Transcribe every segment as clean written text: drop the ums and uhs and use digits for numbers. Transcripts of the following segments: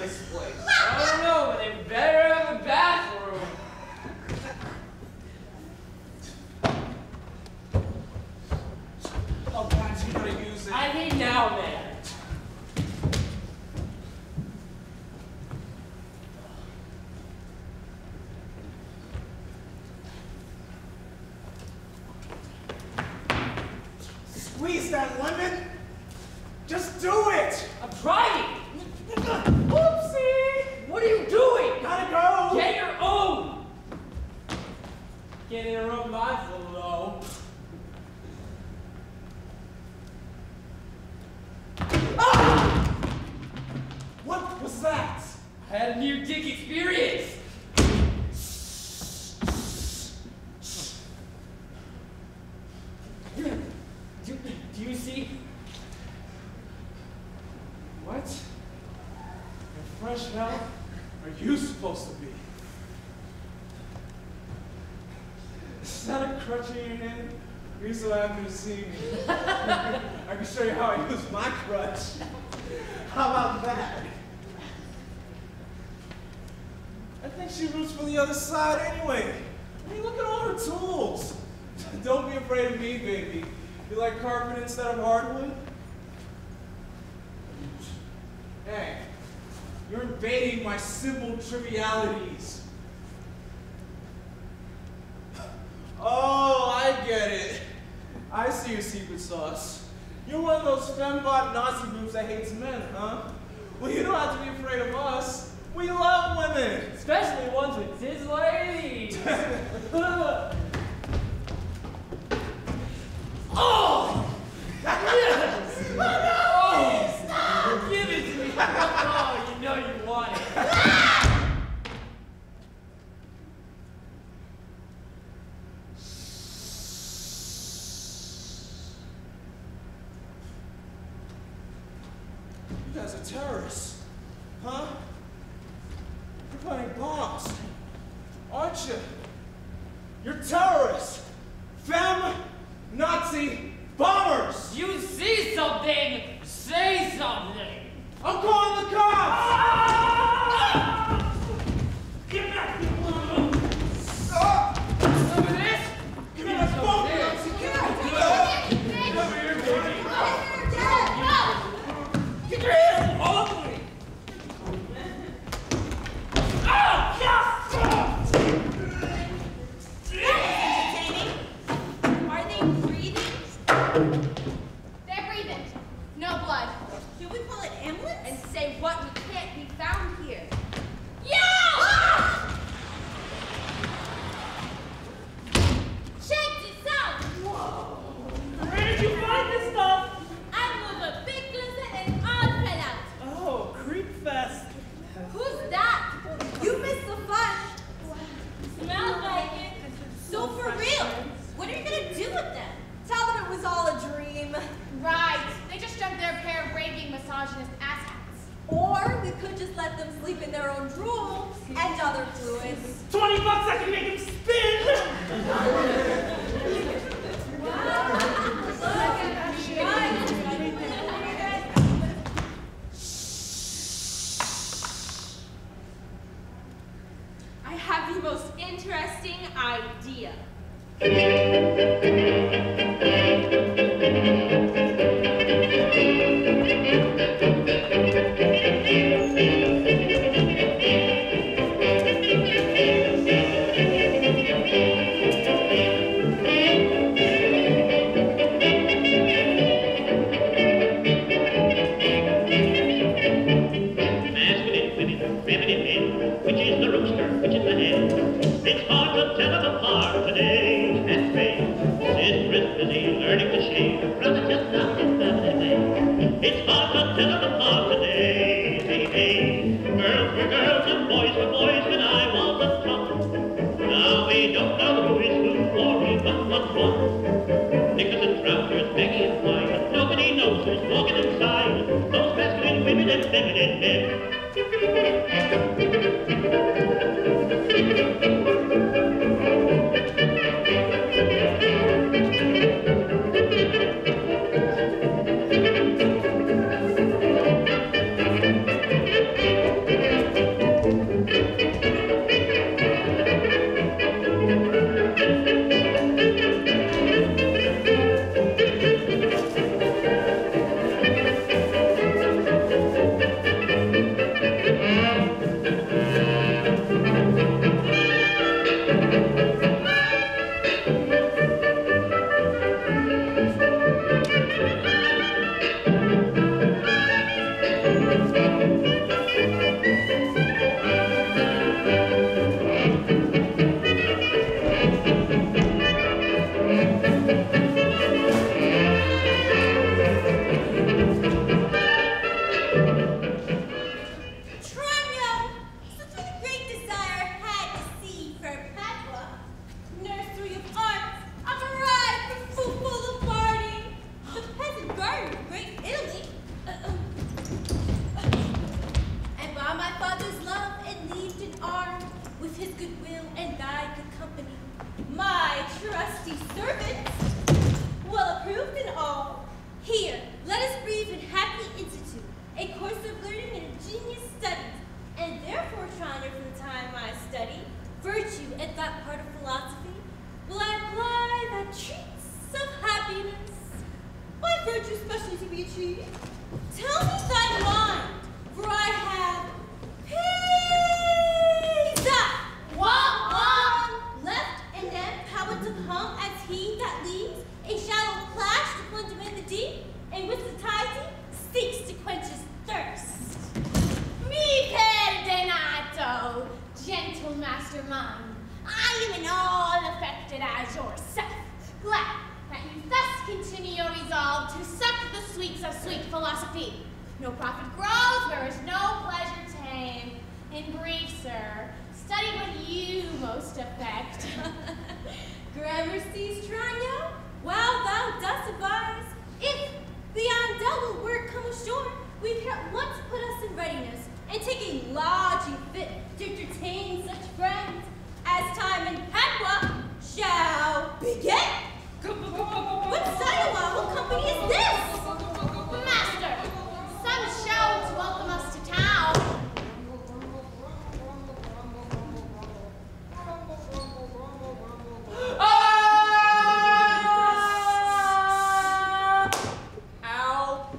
this place? I don't know, but they better have a bathroom. Oh, God, you gotta use it. I need now, man. Squeeze that lemon. Just do it. I'm trying. Whoopsie! What are you doing? Gotta go. Get your own. Can't interrupt my flow, though. Ah! What was that? I had a near-dick experience. Do you see? What? The fresh hell are you supposed to be? Is that a crutch in your hand? You're so happy to see me. I can show you how I use my crutch. How about that? I think she roots for the other side anyway. I mean, look at all her tools. Don't be afraid of me, baby. You like carpet instead of hardwood? Hey, you're invading my simple trivialities. Oh, I get it. I see your secret sauce. You're one of those fembot Nazi groups that hates men, huh? Well, you don't have to be afraid of us. We love women. Especially ones with his ladies. Oh! Yes! Oh, no! Stop! Give it to me! Oh, you know you want it. You guys are terrorists, huh? You're planting bombs, aren't you? You're terrorists! Nazi bombers! You see something, say something! I'm calling the cops! Ah! Get back here! Some of this? Give me my phone! Come here, baby! Get your hands off me! Ah! Yes! They're breathing. No blood. Should we call it ambulance? And say what we can't be found here. Yeah! Ah! Check this out! Whoa! Where did you find this stuff? I'm with a big lizard and odd fell out. Oh, creep fest. Who's that? You missed the fun. Smells like it. So for real, what are you gonna do with them? Tell them it was all a dream. Right. They just dumped their pair of raving misogynist asshats. Or we could just let them sleep in their own drool and other fluids. $20 I can make him spin! I have the most interesting idea. Which is the rooster, which is the hen? It's hard to tell them apart today. And faith is busy learning to shade. Brother just not his family. It's hard to tell them apart today. Hey, hey. Girls were girls and boys were boys when I was a tot. Now we don't know who is who or even what's what. Knickers and trousers, baggy and wide. Nobody knows who's walking inside. Those masculine women and feminine men. my trusty servants, well approved and all, here, let us breathe and happily institute a course of learning and ingenious studies, and therefore, Triner, from the time I study virtue at that part of philosophy, will I apply the treats of happiness, by virtue specially to be achieved. Tell me thy mind, for I have Pisa! One left, and then power to come as he that leaves a shallow plash to plunge him in the deep, and with satiety seeks to quench his thirst. Mi perdonato, gentle mastermind. I am in all affected as yourself. Glad that you thus continue your resolve to suck the sweets of sweet philosophy. No profit grows, there is no pleasure ta'en. In brief, sir, study what you most affect. Grammar sees Trino, while thou dost advise, if beyond double word come ashore, we can at once put us in readiness, and take a lodging fit to entertain such friends, as time and Padua shall begin. What Sidewa company is this? Master, some show to welcome us to town. Ow.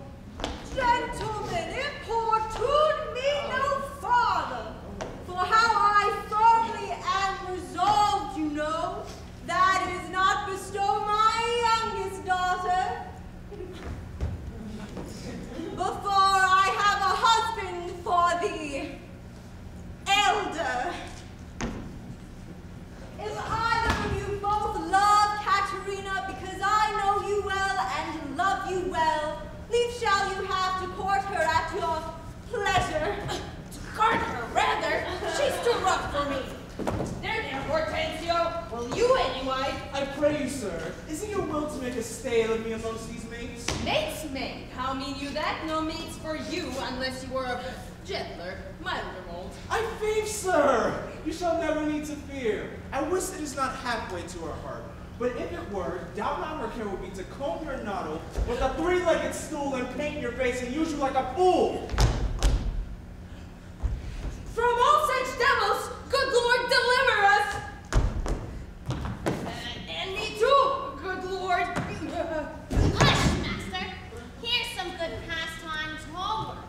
Gentlemen, importune me no farther, for how I firmly am resolved, you know, that is not bestow my youngest daughter before I have a husband for the elder. If either of you both love Katharina, because I know you well and love you well, leave shall you have to court her at your pleasure. To guard her, rather. She's too rough for me. There, Hortensio. Well, you anyway. I pray you, sir, is it your will to make a stay of me amongst these mates? Mates, mate. How mean you that? No mates for you, unless you were of a gentler, milder mold. I faith, sir, you shall never need to fear. I wish it is not halfway to her heart. But if it were, doubt not her care would be to comb your noddle with a three-legged stool and paint your face and use you like a fool. From all such devils, good Lord, deliver us. And me too, good lord. Hush, master. Here's some good pastimes homework.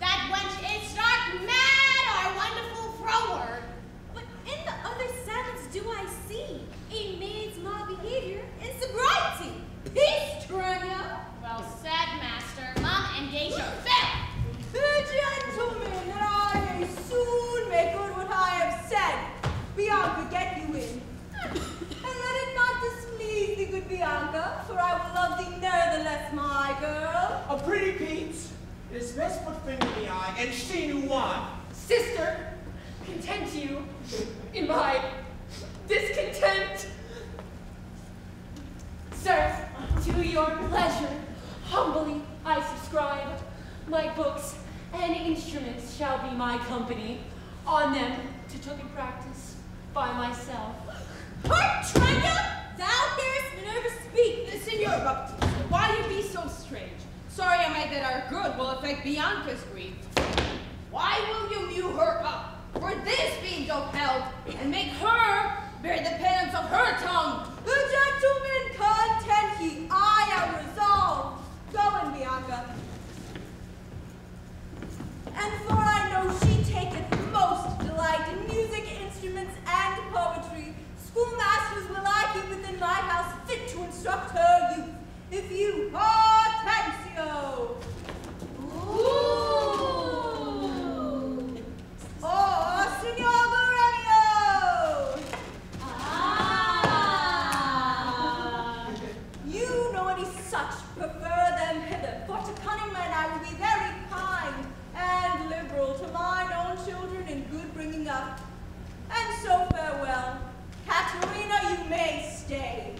That wench is stark mad or wonderful froward. But in the other sense do I see a maid's mild behavior and sobriety. Peace, Trina. Well said, master. Mum and Deja fell. Gentlemen, that I may soon make good what I have said. Bianca, get you in. And let it not displease thee, good Bianca, for I will love thee nevertheless, my girl. A pretty Pete. It is best put finger in the eye and she knew why. Sister, content you in my discontent. Sir, to your pleasure, humbly I subscribe. My books and instruments shall be my company. On them to took in practice by myself. Heart, Trina! Thou darest Minerva speak. Signor Baptista, why you be so strange? Sorry I made that our good will affect Bianca's grief. Why will you mew her up? For this being so held, and make her bear the penance of her tongue. The gentlemen content ye, I am resolved. Go in, Bianca. And for I know she taketh most delight in music, instruments, and poetry, schoolmasters will I keep within my house fit to instruct her youth. If you HORTENSIO. Ooh. Oh, Signor GREMIO. Ah. You know any such, prefer them hither, for to cunning men I will be very kind and liberal to mine own children in good bringing up. And so farewell. Katharina, you may stay.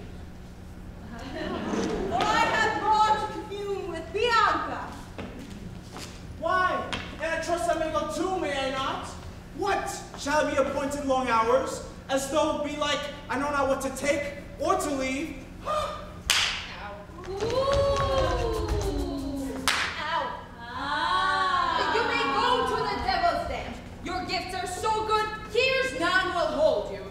For I have more to commune with Bianca. Why? And I trust I may go too, may I not? What? Shall I be appointed long hours? as though it be like I know not what to take or to leave. Ow. Ooh. Ow. Ah. You may go to the devil's den. Your gifts are so good, here's none will hold you.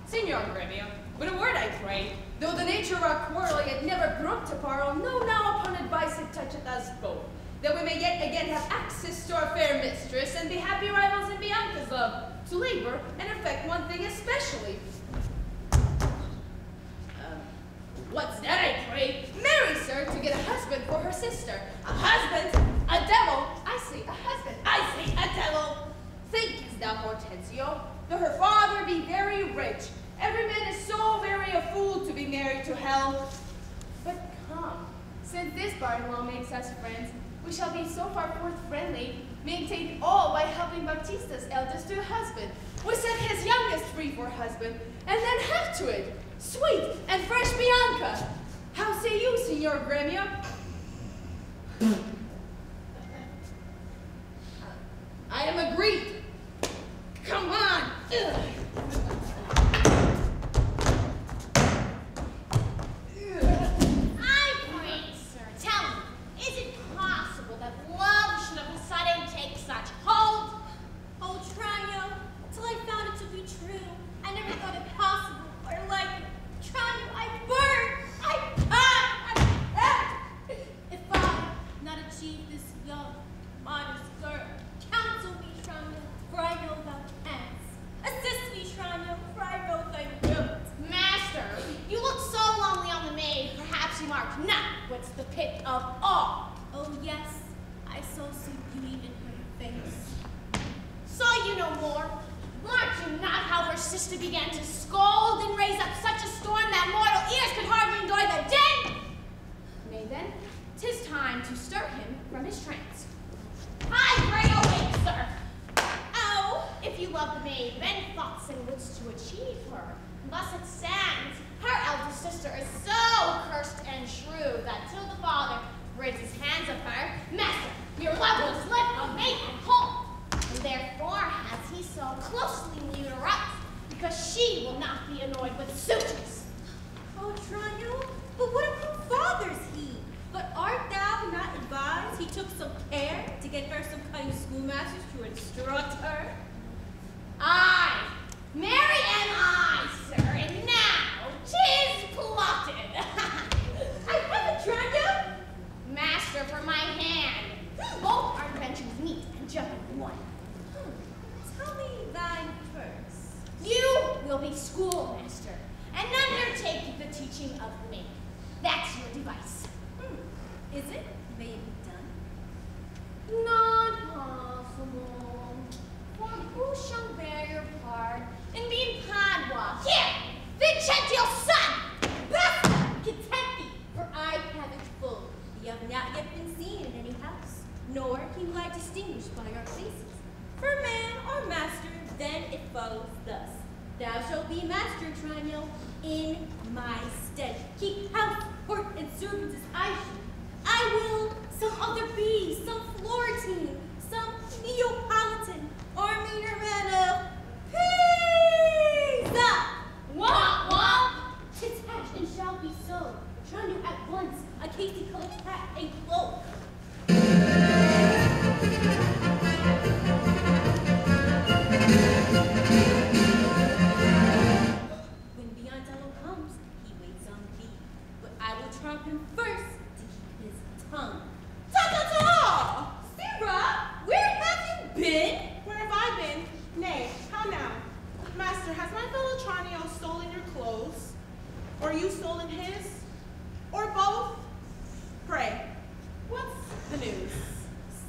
Signor GREMIO, with a word I pray, though the nature of our quarrel yet never brooked to quarrel, know now upon advice it toucheth us both, that we may yet again have access to our fair mistress, and be happy rivals in Bianca's love, to labor and effect one thing especially. What's that, I pray? Marry, sir, to get a husband for her sister. A husband? A devil? I say a husband. I say a devil. Thinkest thou, Hortensio, though her father be very rich, every man is so very a fool to be married to hell. But come, since this bargain makes us friends, we shall be so far forth friendly, maintain all by helping Baptista's eldest to a husband. We set his youngest free for husband, and then have to it, sweet and fresh Bianca. How say you, Signor GREMIO? I am agreed. Come on. I pray, sir, tell me, is it possible that love should of a sudden take such hold? Oh, Tranio, till I found it to be true, I never thought it possible or likely. Tranio, I burn! I If I not achieve this young, modest girl, counsel me, Tranio, for I know thou canst. Assist me, Tranio, for I know thy wilt. Master, you look so lonely on the maid, perhaps you marked not what's the pit of all. Oh, yes, I so see beauty in her face. Saw you no more. Marked you not how her sister began to scold and raise up such a storm that mortal ears could hardly endure the din? Nay then, 'tis time to stir him from his trance. I pray awake, sir. Oh, if you love the maid, bend thoughts and wits to achieve her. Thus it stands, her eldest sister is so cursed and shrew that till the father rids his hands of her, master, your love was lit of maid and home. And therefore has he so closely mewed her up, because she will not be annoyed with suitors. Oh, Tranio, but what of her father's he? But art thou not advised he took some care to get her some cunning schoolmasters to instruct her? Aye, marry am I, sir, and now 'tis plotted. I haven't, Tranio! Master, for my hand. Both our inventions meet and jump in one. Tell me thine first. You will be schoolmaster and undertake the teaching of the maid. That's your device. Is it? May it be done? Not possible. For who shall bear your part in being Padua? Here, Vincentio's son! Basta! Content thee, for I have it full. Ye have not yet been seen in any house, nor can I distinguish by our faces. For man or master, then it follows thus. Thou shalt be master, Tranio, in my stead. Keep house, court, and servants as I should. I will some other be, some Florentine, some Neapolitan, or meaner man of Pisa! Womp womp! Tis hatched and shall be so. Tranio at once, a casey-colored hat and cloak. When Bianca comes, he waits on thee. But I will trump him first to keep his tongue. Ta-ta-ta! Sarah, where have you been? Where have I been? Nay, how now? Master, has my fellow Tranio stolen your clothes? Or you stolen his? Or both? Pray, what's the news?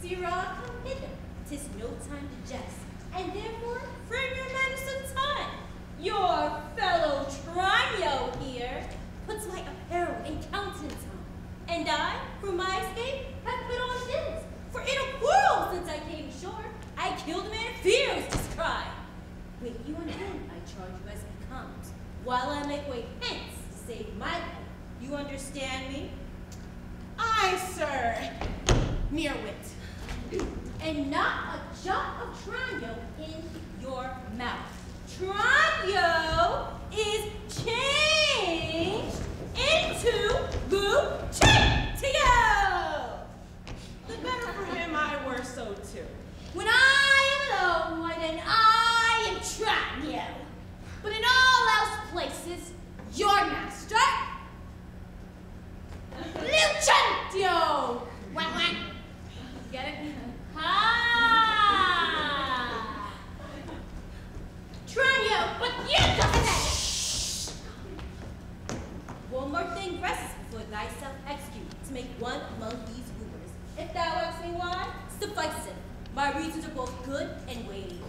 Sarah, come hither. 'Tis no time to jest, and therefore frame your manners some time. Your fellow Tranio here puts my apparel and countenance on, and I, for my escape, have put on his. For in a quarrel since I came ashore, I killed a man in fear was described. Wait you on him, I charge you as becomes, while I make way hence to save my life. You understand me? Aye, sir. Mere wit. And not a jot of Tranio in your mouth. Tranio! and waiting.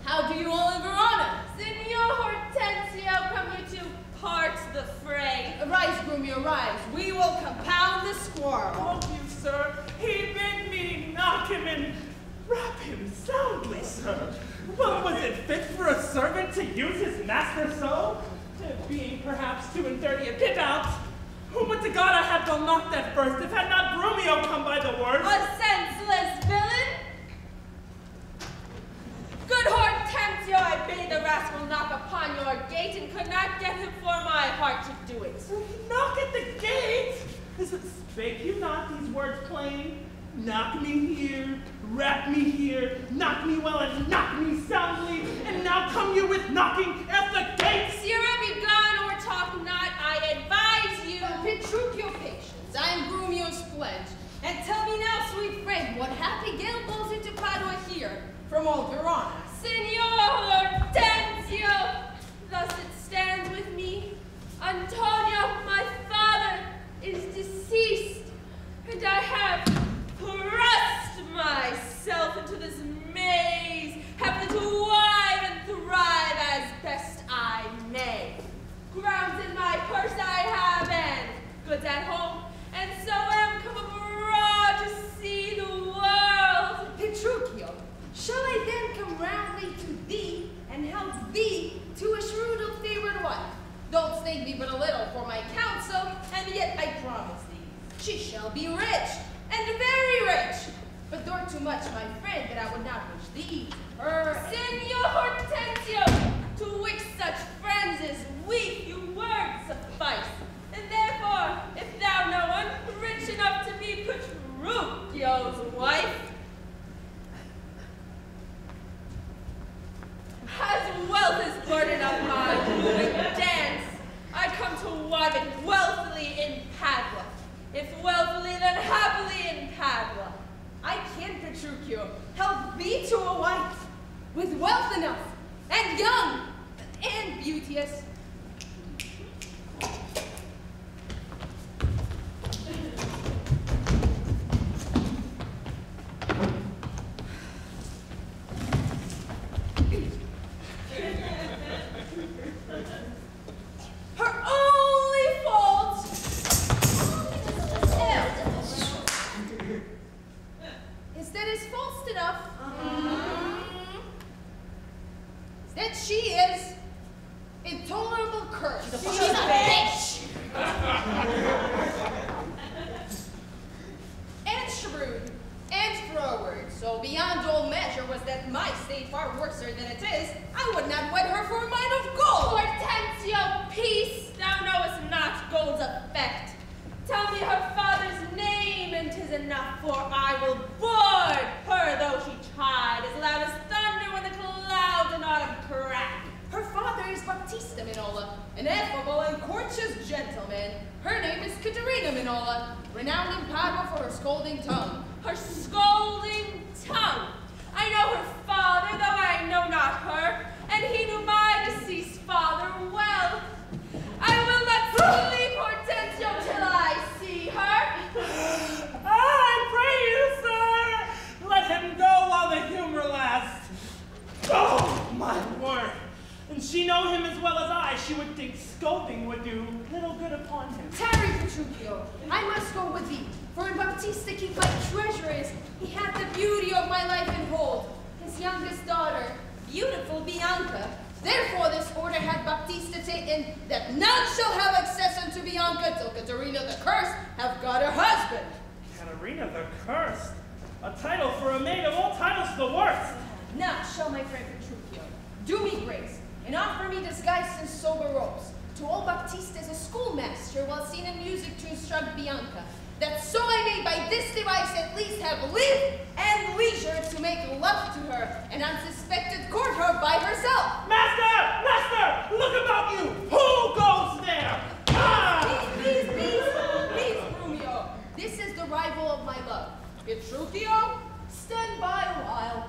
How do you all in Verona? Signor Hortensio, come here to part the fray. Arise, GREMIO, arise. We will compound the squirrel. Oh, you, sir. He bid me knock him and rap him soundly, sir. Well, was it fit for a servant to use his master so? Being perhaps 2 and 30 a bit out. Who would to God I had well knocked at first, if had not GREMIO come by the word? A senseless villain! Good Hortensio, I bade the rascal knock upon your gate, and could not get him for my heart to do it. Knock at the gate? Spake you not these words plain? Knock me here, rap me here, knock me well and knock me soundly, and now come you with knocking at the gate? Sirrah, be gone or talk not, I advise you. Petruchio, patience, I am GREMIO's pledge. And tell me now, sweet friend, what happy gale blows into Padua here, from old Verona? Signor Hortensio, thus it stands with me. Antonio, my father, is deceased, and I have thrust myself into this maze, having to wive and thrive as best I may. Grounds in my purse I have, and goods at home, and so am come abroad to see the world. Petruchio, shall I then come roundly to thee, and help thee to a shrewd ill favored wife? Don't stake me but a little for my counsel, and yet I promise thee, she shall be rich, and very rich. But nor too much, my friend, that I would not wish thee her. Signor Hortensio, to which such friends as we few words suffice. And therefore, if thou know one rich enough to be Petruchio's wife, as wealth is burden of my wooing dance, I come to wive it wealthily in Padua. If wealthily, then happily in Padua. I can, Petruchio, help thee to a wife, with wealth enough, and young, and beauteous. Her only fault is that is false enough. Is that she is intolerant curse. She's a bitch! And shrewd, and froward. So beyond all measure was that my state far worser than it is, I would not wed her for a mine of gold. Hortensio, peace! Thou knowest not gold's effect. Tell me her father's name, and 'tis enough, for I will board her, though she chide as loud as thunder when the clouds in autumn crack. Her father is Baptista Minola, an affable and courteous gentleman. Her name is Katharina Minola, renowned in Padua for her scolding tongue. Her scolding tongue. I know her father, though I know not her, and he knew my deceased father well. I will not sleep, Hortensio, till I see her. I pray you, sir, let him go while the humor lasts. Oh, my word. And she know him as well as I, she would think scolding would do little good upon him. Tarry, Petruchio, I must go with thee, for in Baptista keep my treasure is. He hath the beauty of my life in hold, his youngest daughter, beautiful Bianca. Therefore this order hath Baptista taken, that none shall have access unto Bianca till Katharina the Cursed have got her husband. Katharina the Cursed? A title for a maid of all titles the worst. Now shall my friend Petruchio do me grace, and offer me disguised in sober robes, to old Baptista as a schoolmaster while seen in music to instruct Bianca, that so I may by this device at least have live and leisure to make love to her, and unsuspected court her by herself. Master! Master! Look about you! Who goes there? Ah! Please, Gremio. This is the rival of my love. Petruchio, stand by a while.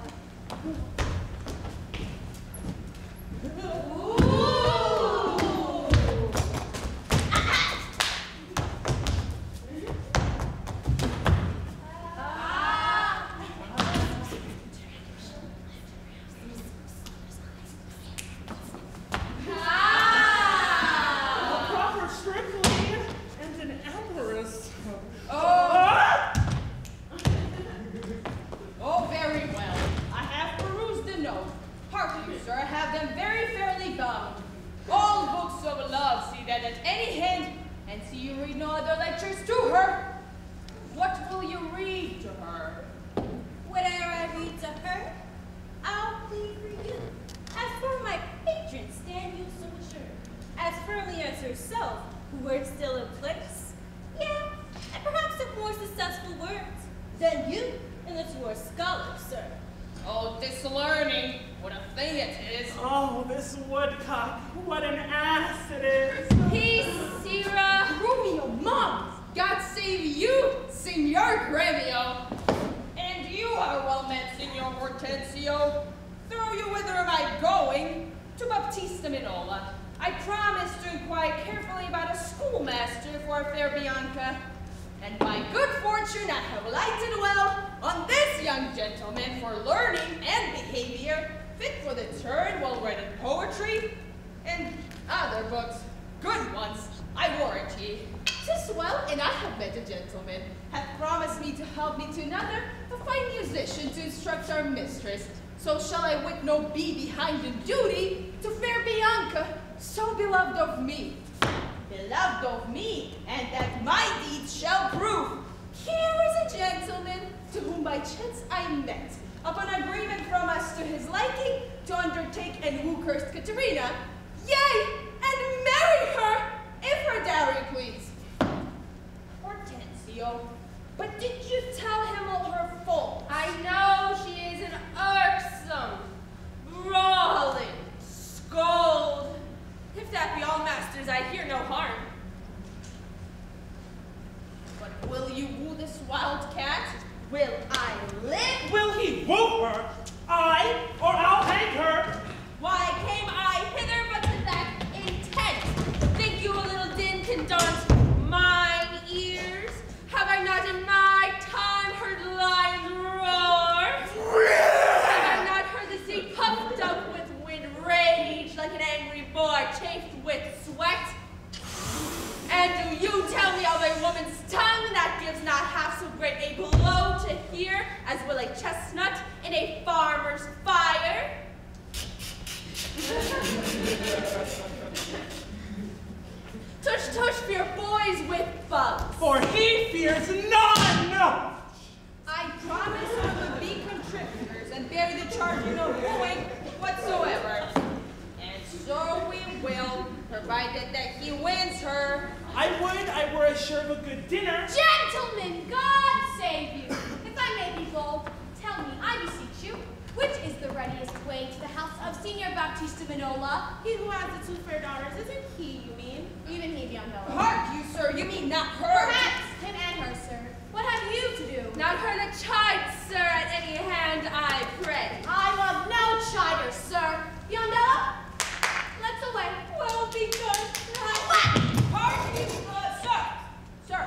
Hortensio, throw you whither am I going? To Baptista Minola. I promise to inquire carefully about a schoolmaster for our fair Bianca. And by good fortune I have lighted well on this young gentleman for learning and behavior, fit for the turn, well read in poetry, and other books, good ones, I warrant ye. 'Tis well, and I have met a gentleman, hath promised me to help me to another, a fine musician to instruct our mistress. So shall I wit no be behind in duty to fair Bianca, so beloved of me. Beloved of me, and that my deeds shall prove. Here is a gentleman to whom by chance I met, upon agreement from us to his liking, to undertake and woo cursed Katharina, yea, and marry her, if her dowry please. Hortensio, but did you tell him all her faults? I know she is an irksome, brawling scold. If that be all, masters, I hear no harm. But will you woo this wild cat? Will I live? Will he woo her? I, or I'll hang her. Why came I hither but to that intent? Think you a little din can daunt mine ears? Have I not in my time heard lions roar? Have I not heard the sea puffed up with wind rage like an angry boy chafed with sweat? And do you tell me of a woman's tongue that gives not half so great a blow to hear as will a chestnut in a farmer's fire? Tush fear boys with bugs. For he fears none! I promise we will be contributors and bear the charge in no way whatsoever. And so we will, provided that he wins her. I would I were assured of a good dinner. Gentlemen, God save you. If I may be bold, tell me, I beseech you, which is the readiest way to the house of Senior Baptista Minola? He who has the 2 fair daughters, isn't he, you mean? Even he, Bianca. Hark you, sir, you mean not her? Perhaps him and her, sir. What have you to do? Not her to chide, sir, at any hand, I pray. I love no chider, sir. Bianca, let's away. Well begun. Hark you, sir. Sir,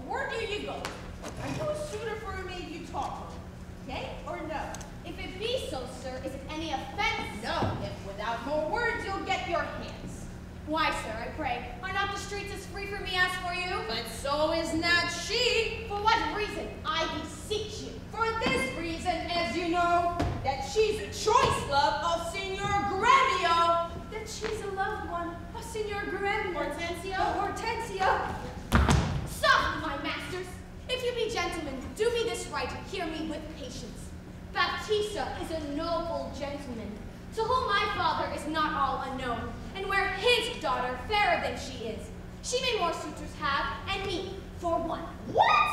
where do you go? Are you a suitor for a maid you talk with? Okay or no? If it be so, sir, is it any offense? No, if without more words you'll get your hands. Why, sir, I pray, are not the streets as free for me as for you? But so is not she. For what reason, I beseech you? For this reason, as you know, that she's a choice love of Signor GREMIO. That she's a loved one of Signor GREMIO. Hortensio. Soft, my masters. If you be gentlemen, do me this right, hear me with patience. Baptista is a noble gentleman, to whom my father is not all unknown, and where his daughter fairer than she is. She may more suitors have, and me, for one. What?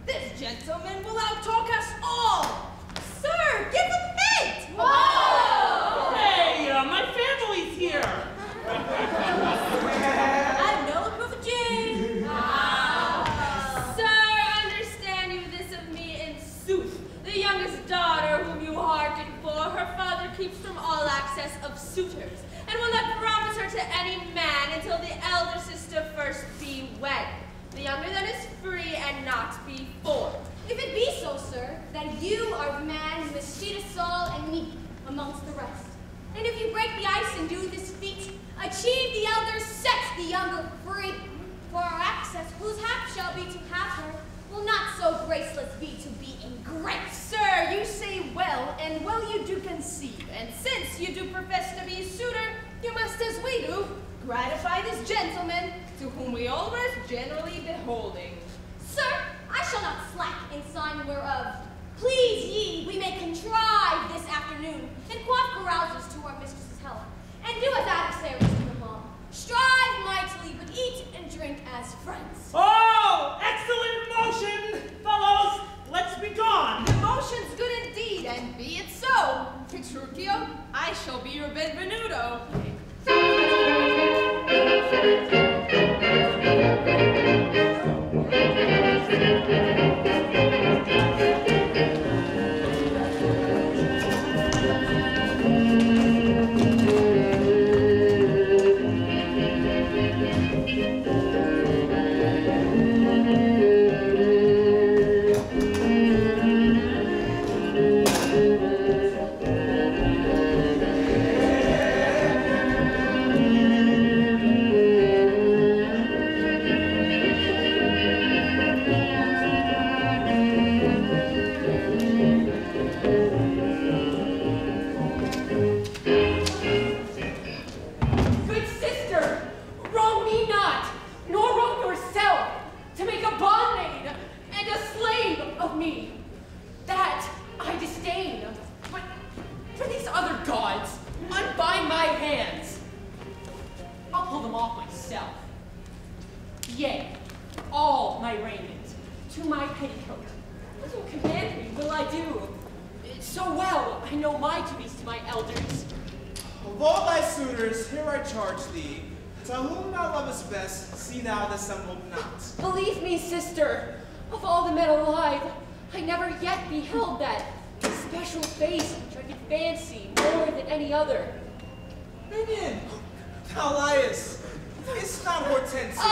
This gentleman will outtalk us all. Sir, give him hint. Whoa! Hey, my family's here. I know the perfect Jane. Sir, understand you this of me in sooth, the youngest daughter whom you hearken for, her father keeps from all access of suitors, and will not promise her to any man until the elder sister first be wed. The younger then is free and not before. If it be so, sir, that you are the man who has cheated Saul and me amongst the rest, and if you break the ice and do this feat, achieve the elder, set the younger free, for our access, whose hap shall be to have her, will not so graceless be to be ingrate. Sir, you say well, and well you do conceive, and since you do profess to be a suitor, you must, as we do, gratify this gentleman, to whom we all rest generally beholding. Sir, I shall not slack in sign whereof. Please ye, we may contrive this afternoon, and quaff carousals to our mistress's health, and do as adversaries to them all. Strive mightily, but eat and drink as friends. Oh, excellent motion, fellows. Let's be gone. The motion's good indeed, and be it so. Petruchio, I shall be your benvenuto. Believe me, sister, of all the men alive, I never yet beheld that special face which I could fancy more than any other. Minion, thou liest. It's not Hortensio.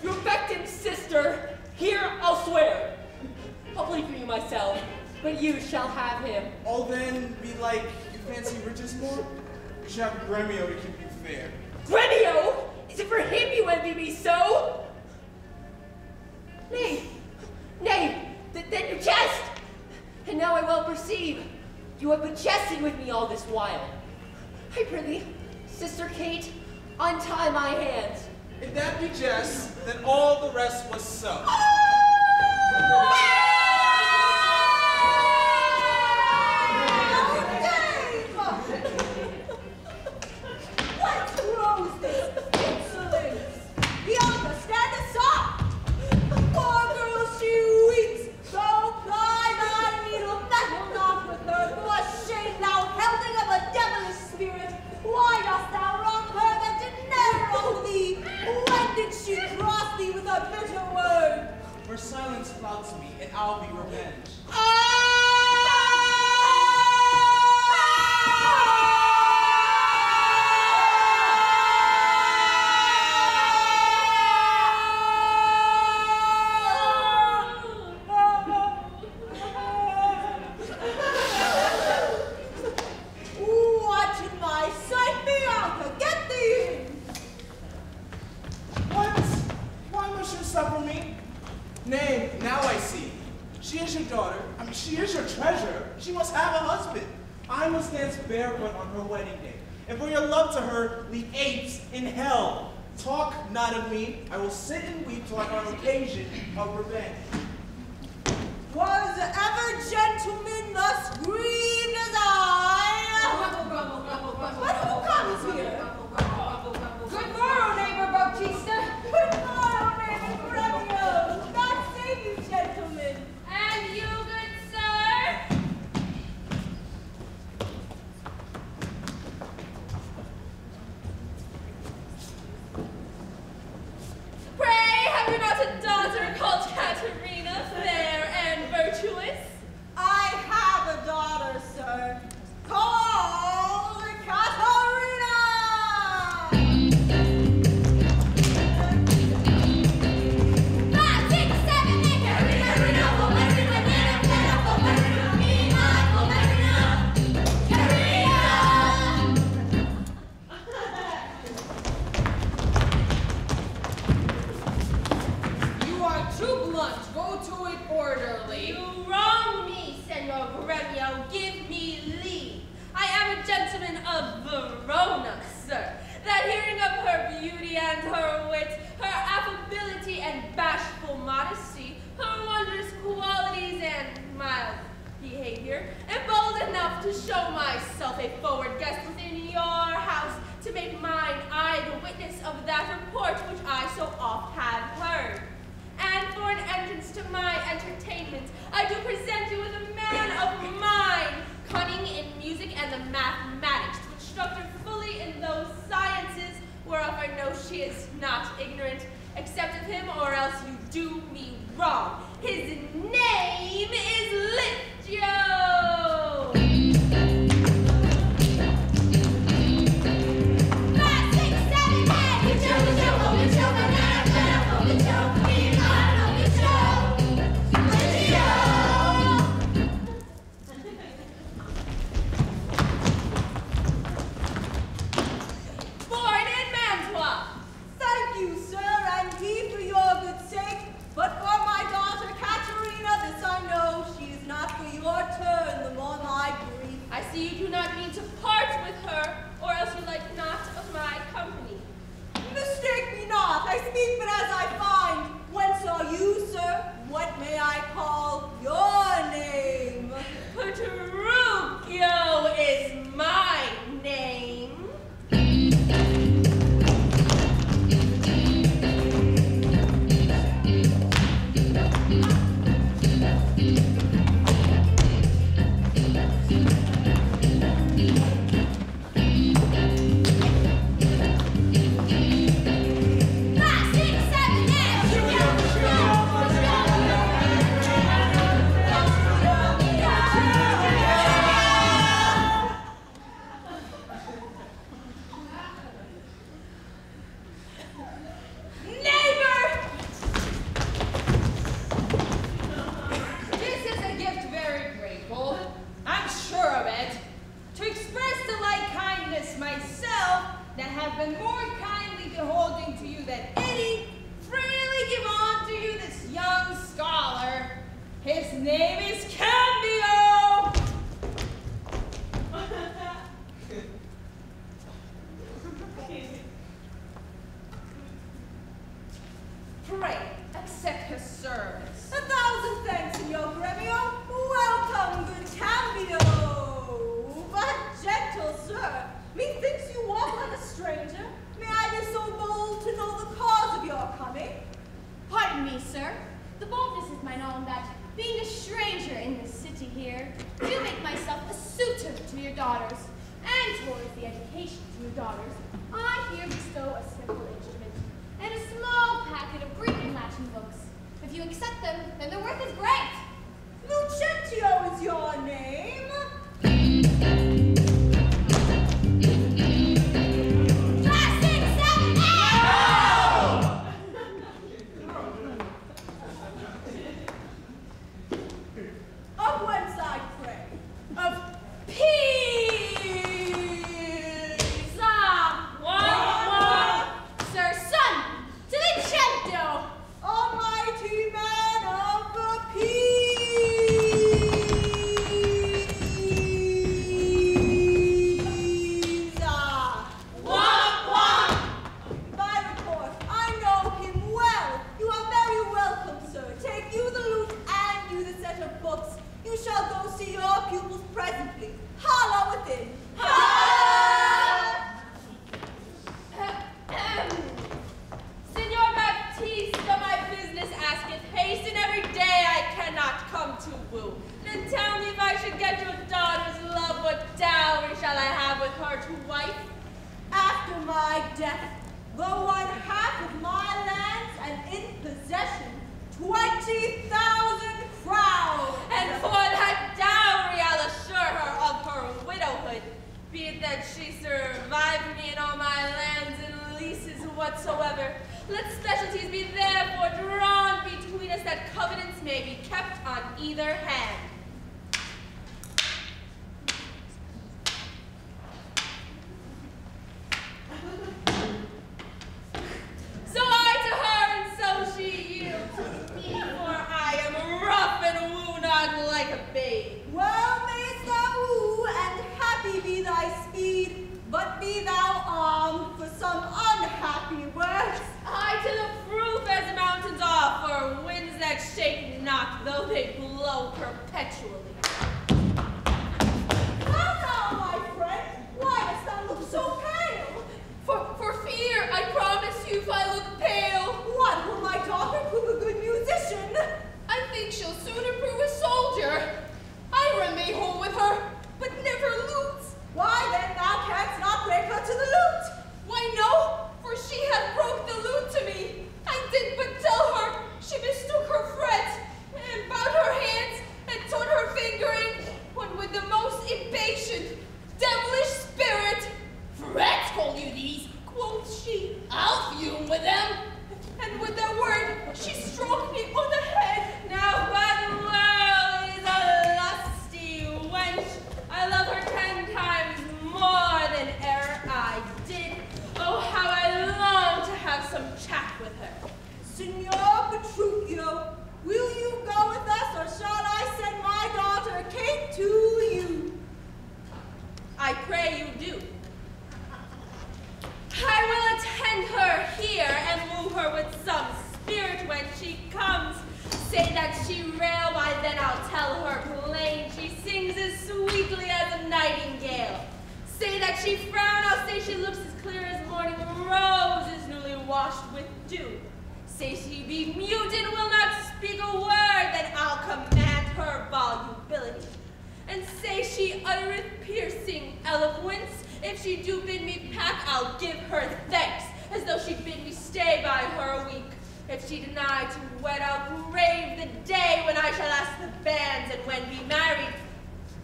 You affect him, sister. Here I'll swear. I'll plead for you myself, but you shall have him. All then be like, you fancy riches more? You should have GREMIO to keep you fair. GREMIO? Is it for him you envy me so? Nay, then you jest. And now I well perceive You have been jesting with me all this while. I prithee, Sister Kate, untie my hands. If that be jest, then all the rest was so. What throws this insolence? Bianca, stand aside! The poor girl, she weeps. So ply thy needle, metal not with her. For shame, thou helding of a devilish spirit. Why dost thou wrong her that did never wrong thee? When did she cross thee with a bitter word? Her silence flouts me, and I'll be revenged. What in my sight, Bianca? Get thee in! What? Why must you suffer me? Nay, now I see. She is your daughter. I mean, she is your treasure. She must have a husband. I must dance barefoot on her wedding day. And for your love to her, leave apes in hell. Talk not of me. I will sit and weep till I on occasion of revenge. Was ever gentleman thus grieved as I? But who comes here? Good morrow, neighbor Bautista. Good morrow, neighbor GREMIO. God save you, gentlemen. And you, good sir? Pray, have you not a daughter called Katharina, fair and virtuous? I have a daughter, sir, called KATHARINA. 5, 6, 7, 8, Katharina, will marry my man, will marry me, will marry Katharina. You are too blunt. Go to it orderly. You wrong me, Senor GREMIO. Give me leave. I am a gentleman of Verona, sir. That hearing of her beauty and her wit, her affability and bashful modesty, her wondrous qualities and mild behavior, am bold enough to show myself a forward guest within your house, to make mine eye the witness of that report which I so oft have heard. And for an entrance to my entertainment, I do present you with a man of mind, cunning in music and the mathematics, to instruct her fully in those sciences whereof I know she is not ignorant. Accept of him, or else you do me wrong. His name is Lucentio. 5, 6, 7, 8, Born in Mantua. Thank you, sir, and he for your good sake. But for my daughter Katharina, this I know, she is not for your turn. daughters, I here bestow a simple instrument and a small packet of Greek and Latin books. If you accept them, then their worth is great. Lucentio is your name? Of whence I pray? Of Pisa! Sir, son, to the cento! Almighty man of the Pisa! By report, I know him well. You are very welcome, sir. Take you the lute and you the set of books. You shall go see your pupils presently. Holla within. Signor Baptista, my business asketh haste, and every day I cannot come to woo. Then tell me if I should get your daughter's love, what dowry shall I have with her to wife? After my death, the 1/2 of my lands and in possession, 20,000 crowns. And for that dowry I'll assure her of her widowhood, be it that she survive me in all my lands and leases whatsoever. Let specialties be therefore drawn between us, that covenants may be kept on either hand. So I to her, and so she yields to me, for I am rough and woo not like a babe. Well mayst thou woo, and happy be thy speed, but be thou armed for some unhappy works. I to the proof as mountains offer, winds that shake not, though they blow perpetually. How now, my friend? Why dost thou look so pale? For fear, I promise you, if I look pale. What, will my daughter prove a good musician? I think she'll soon improve a soldier. I run me home with her, but never lutes. Why then thou canst not break her to the lute? Why no, for she hath broke the lute to me. I did but tell her, she mistook her fret, and bound her hands, and turned her finger in, when with the most impatient, devilish spirit, "Fret, call you these," quoth she, "I'll fume with them." And with that word, she stroked me on the head. Now by the world is a lusty wench. I love her 10 times more than e'er I did. Oh, how I long to have some chat with her. Signor Petruchio, will you go with us, or shall I send my daughter Kate to you? I pray you do. I will attend her here and woo her with some spirit when she comes. Say that she rail, why then I'll tell her plain. She sings as sweetly as a nightingale. Say that she frown, I'll say she looks as clear as morning roses newly washed with dew. Say she be mute and will not speak a word, then I'll command her volubility. And say she uttereth piercing eloquence. If she do bid me pack, I'll give her thanks, as though she bid me stay by her a week. If she deny to wed, I'll brave the day when I shall ask the banns and when be married.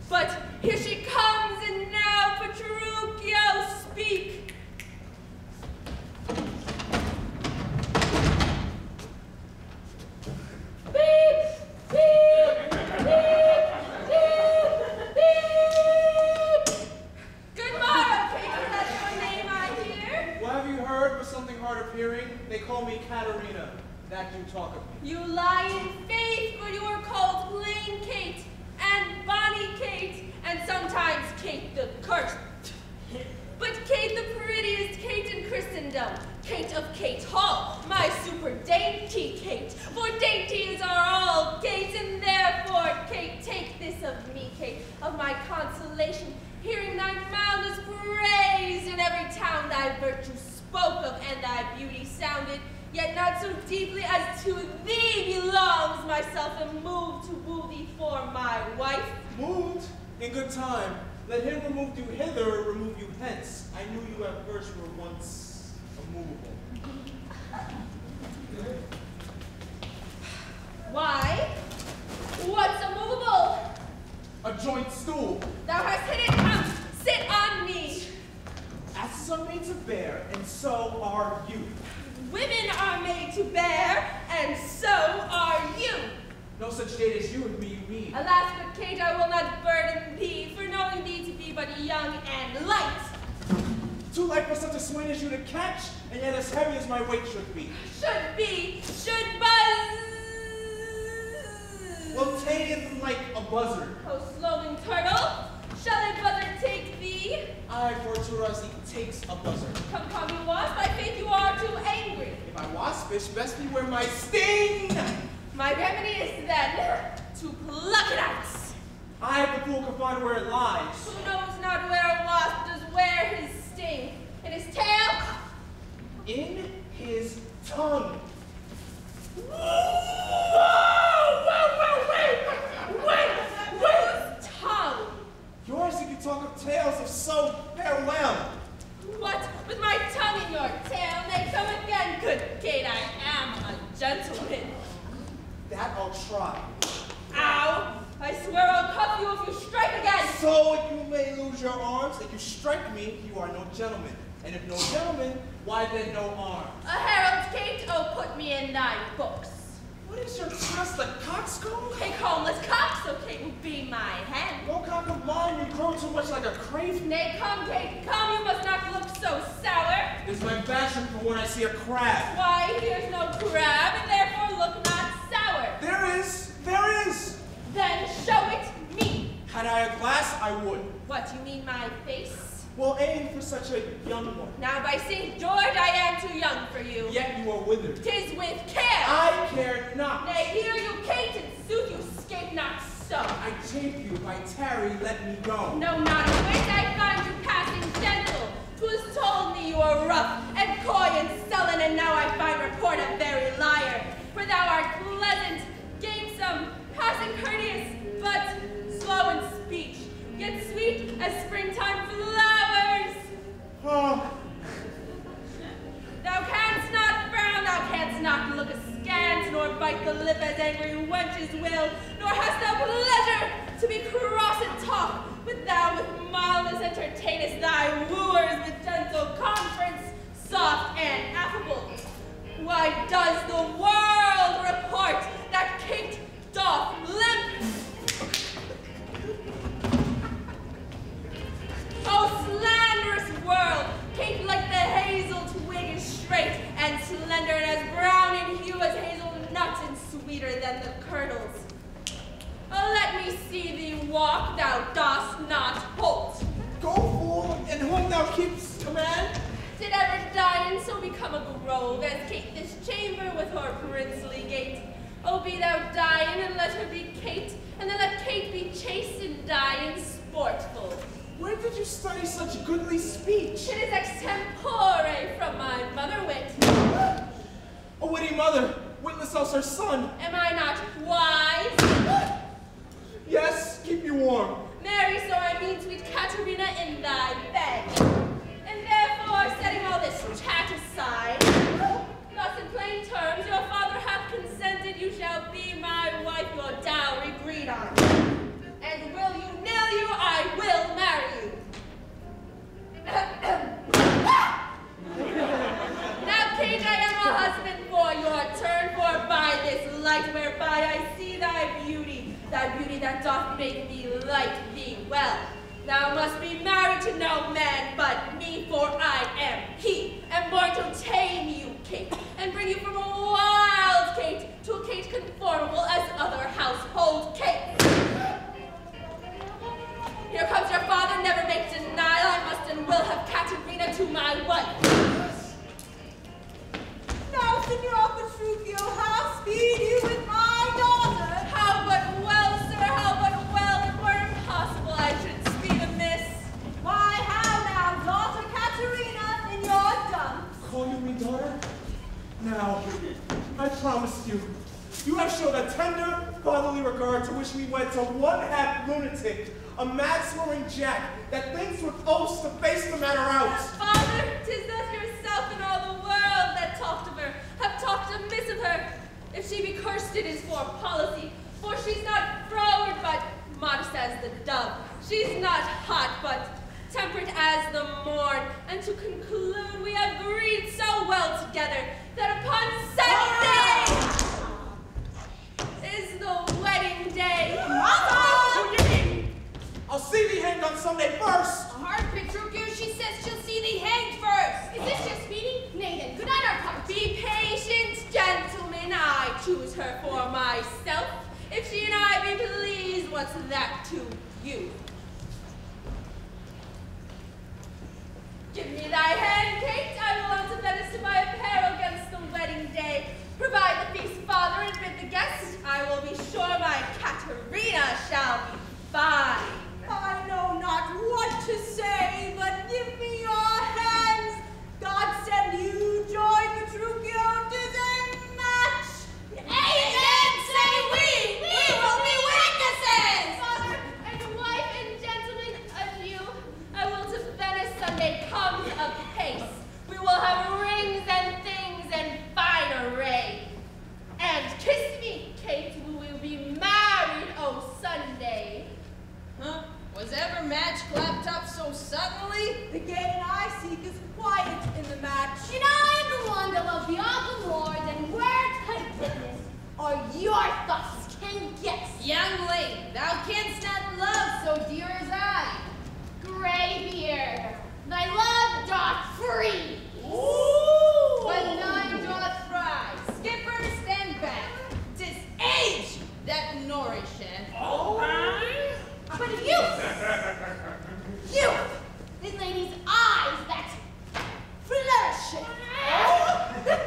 But here she comes, and now, Petruchio, speak. Beep, beep, beep, beep, beep. Good morrow, Kate. Is that your name I hear? What have you heard but something hard of hearing? They call me KATHARINA. That do talk of me. You lie in faith, for you are called plain Kate, and bonny Kate, and sometimes Kate the cursed. But Kate the prettiest Kate in Christendom, Kate of Kate Hall, my super dainty Kate, for dainties are all Kate, and therefore, Kate, take this of me, Kate, of my consolation, hearing thy mildness praised in every town thy virtue spoke of, and thy beauty sounded, yet not so deeply as to thee belongs. Myself am moved to woo thee for my wife. Moved? In good time. Let him remove you hither, remove you hence. I knew you at first were once immovable. Why? What's immovable? A joint stool. Thou hast hit it. Come, sit on me. Asses are made to bear, and so are you. Women are made to bear, and so are you. No such date as you and me you need. Alas, good Kate, I will not burden thee, for knowing thee to be but young and light. Too light for such a swain as you to catch, and yet as heavy as my weight should be. Should buzz. Well, ta'en like a buzzard. Oh, slogan turtle, shall a buzzard take thee? I, Fortunacy, takes a buzzard. Come, you wasp, I think you are too angry. If I waspish, best beware my sting! My remedy is then to pluck it out. I, the fool, can find where it lies. Who knows not where a wasp does wear his sting? In his tail? In his tongue. Wait! Tongue? Yours, if you talk of tales of so farewell. What? With my tongue in your tail, may come again, good Kate, I am a gentleman. That I'll try. Ow! I swear I'll cuff you if you strike again! So if you may lose your arms, if you strike me, you are no gentleman. And if no gentleman, why then no arms? A herald, Kate, oh put me in thy books. What is your trust, a coxcomb? Take homeless cock, so Kate will be my hen. No cock of mine, you grow too much like a crayfish. Nay, come, Kate, come, you must not look so sour. It's my passion for when I see a crab. Why, here's no crab, and therefore look not sour. There is. Then show it me. Had I a glass, I would. What, you mean my face? Well, aim for such a young one. Now by St. George, I am too young for you. Yet you are withered. 'Tis with care. I care not. Nay, hear you, Kate, and sooth you scape not so. I chafe you, if I tarry, let me go. No, not a whit, I find you passing gentle. 'Twas told me you are rough, and coy, and sullen, and now I find report a very liar. For thou art pleasant, gamesome, passing courteous, but slow in speech, yet sweet as springtime flowers. Oh. Thou canst not frown, thou canst not look askance, nor bite the lip as angry wenches will, nor hast thou pleasure to be cross in talk, but thou with mildness entertainest thy wooers with gentle conference, soft and affable. Why does the world report that Kate doth limp? O slanderous world, Kate like the hazel twig is straight and slender and as brown in hue as hazelnuts and sweeter than the kernels. Oh, let me see thee walk, thou dost not halt. Go, fool, and whom thou keepst command? Did ever die and so become a grove, as Kate this chamber with her princely gate? Oh, be thou Dian, and let her be Kate, and then let Kate be chaste and Dian sportful. Where did you study such goodly speech? It is extempore from my mother wit. A witty mother, witless else her son. Am I not wise? Yes, keep you warm. Marry, so I mean, sweet Katharina, in thy bed. And therefore, setting all this chat aside, thus in plain terms, your father hath consented you shall be my wife, your dowry agreed on. And will you nill you, I will marry you. Now, Kate, I am a husband for your turn, for by this light whereby I see thy beauty that doth make me like thee well. Thou must be married to no man but me, for I am he, and born to tame you, Kate, and bring you from a wild Kate to a Kate conformable as other household Kates. Here comes your father, never make denial, I must and will have Katharina to my wife. Now, Signor Petruchio, how speed you with my daughter? How but well, sir, how but well, it were impossible I should speed amiss. Why, how now, daughter Katharina, in your dumps? Call you me daughter? Now, I promised you. You have showed a tender, fatherly regard to wish me wed to one half lunatic, a mad-swearing jack that thinks with oaths to face the matter out. Father, 'tis thus yourself and all the world that talked of her, have talked amiss of her. If she be cursed, it is for policy, for she's not froward, but modest as the dove. She's not hot, but temperate as the morn. And to conclude, we have agreed so well together that upon Sunday is the wedding day. I'll see thee hanged on Sunday first. Hard, Petruchio, she says she'll see thee hanged first. Is this just meeting? Nay then, good night our part. Be patient, gentlemen. I choose her for myself. If she and I be pleased, what's that to you? Give me thy hand, Kate. I will on to Venice to buy apparel against the wedding day. Provide the feast, father, and bid the guests. I will be sure my KATHARINA shall be fine. I know not what to say, but give me your hands. God send you joy, Petruchio, 'tis a match. Amen, say we will be witnesses. Father, and wife and gentlemen, adieu. I will to Venice Sunday comes apace. We will have rings and things and fine array. And kiss me, Kate, we will be married, oh Sunday. Huh? Was ever match clapped up so suddenly? The gain I seek is quiet in the match. And I am the one that love Bianca more than words could witness, or your thoughts can guess. Young lady, thou canst not love so dear as I. Greybeard, thy love doth free. Ooh! But none doth fry. Skipper, stand back. 'Tis age that nourisheth. But youth, the lady's eyes that flourish. Thank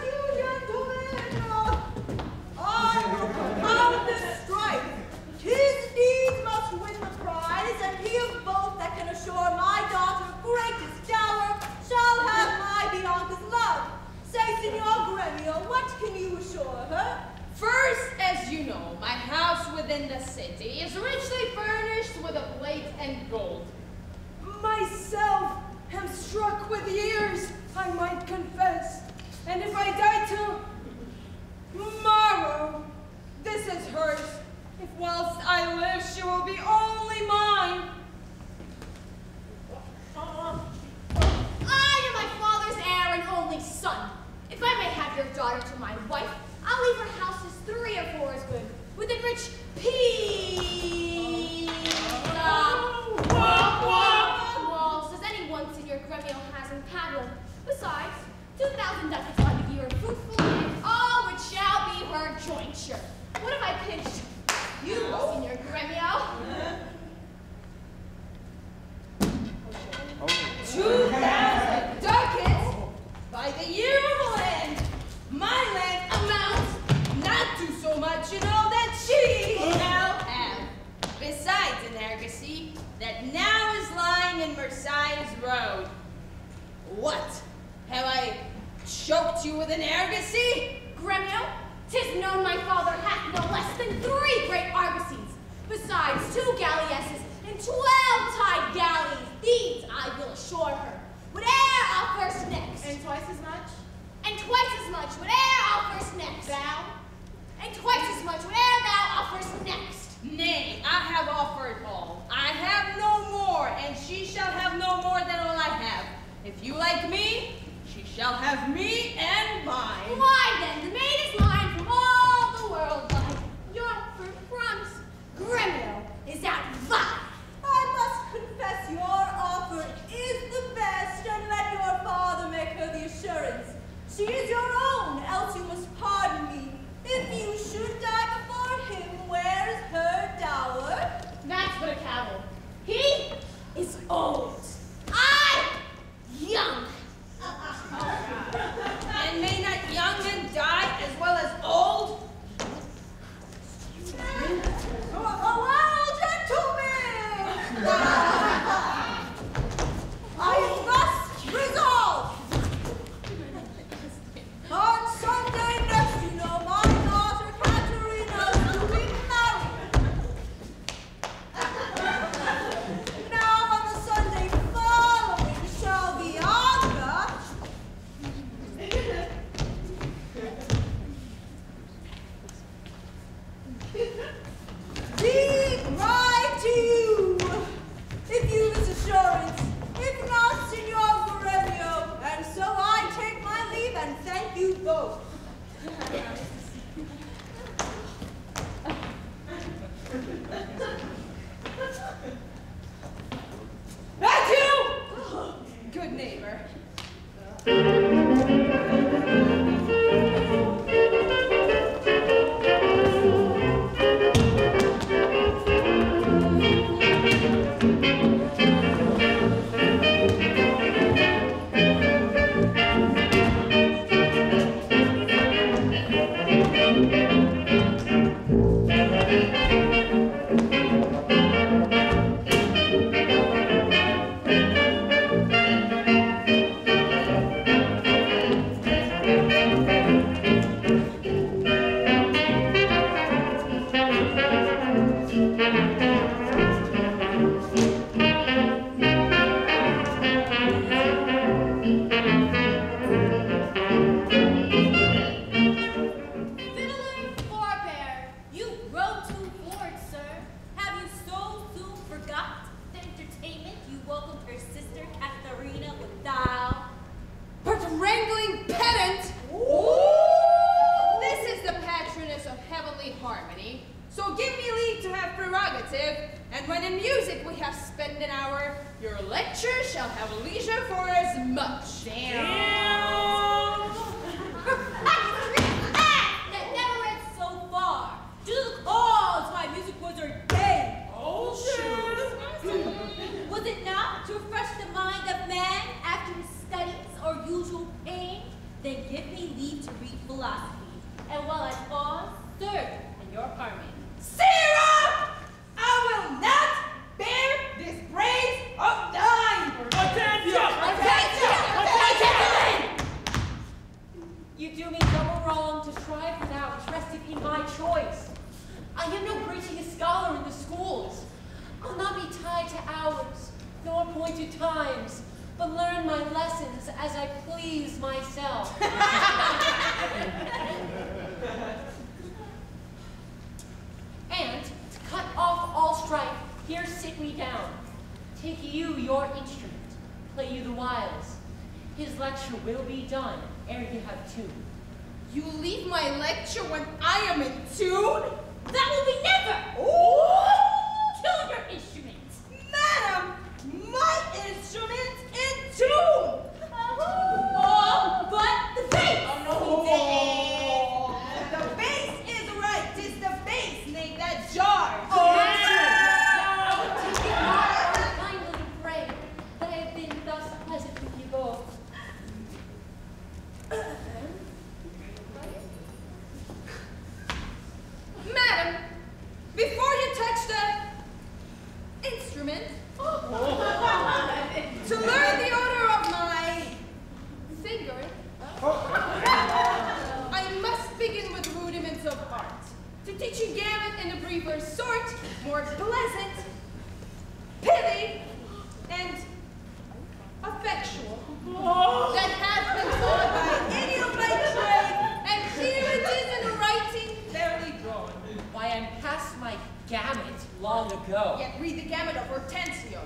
you, gentlemen. I will compound this strife. His deeds must win the prize, and he of both that can assure my daughter greatest dower shall have my Bianca's love. Say, Signor GREMIO, what can you assure her? First, as you know, my house within the city is richly furnished with a plate and gold. Myself am struck with years, I might confess, and if I die till tomorrow, this is hers. If whilst I live, she will be only mine. I am my father's heir and only son. If I may have your daughter to my wife, I'll leave her houses 3 or 4 as good, with enriched walls, as any one Signor GREMIO has in Padua. Besides, 2,000 ducats on a year of fruitful land, all which shall be her jointure. What have I pinched? You, Signor GREMIO. 2,000 ducats by the year of the land. My land amounts not to so much, you know, that she shall have. Besides an argosy that now is lying in Versailles Road. What? Have I choked you with an argosy? GREMIO, 'tis known my father hath no less than 3 great argosies, besides 2 galleasses and 12 tied galleys. These I will assure her. Whate'er I'll first next. And twice as much? And twice as much, whate'er I'll first next. Thou? And twice as much, whate'er thou offers next. Nay, I have offered all. I have no more, and she shall have no more than all I have. If you like me, she shall have me and mine. Why then, the maid is mine from all the world by your promise. GREMIO is at thine. I must confess your offer is the best, and let your father make her the assurance. She is your own, else you must pardon me. If you should die before him, where's her dower? That's but a cavil. He is old. I young. And may not young men die as well as old? Well, gentlemen! I thus resolve. On Sunday next, you know, my daughter KATHARINA is to be married. neighbor. Yet read the gamut of Hortensio.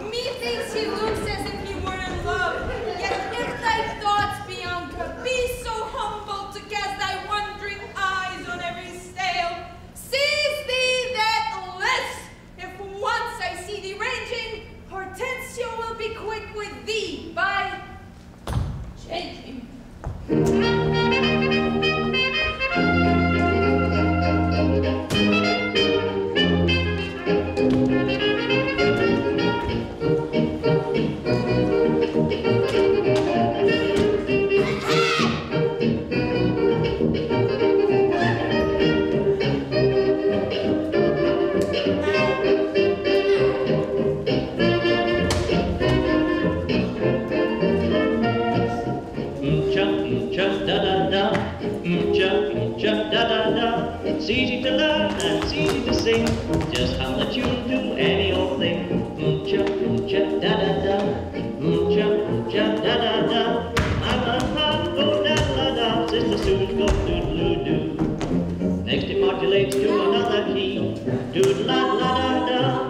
Methinks he looks as if he were in love, yet if thy thoughts ooh-cha-da-da-da, ooh-cha-da-da-da. I'm a hop-o-da-da-da, since the suit goes doodle-doo. Next it modulates to another key, doodle-la-la-da-da.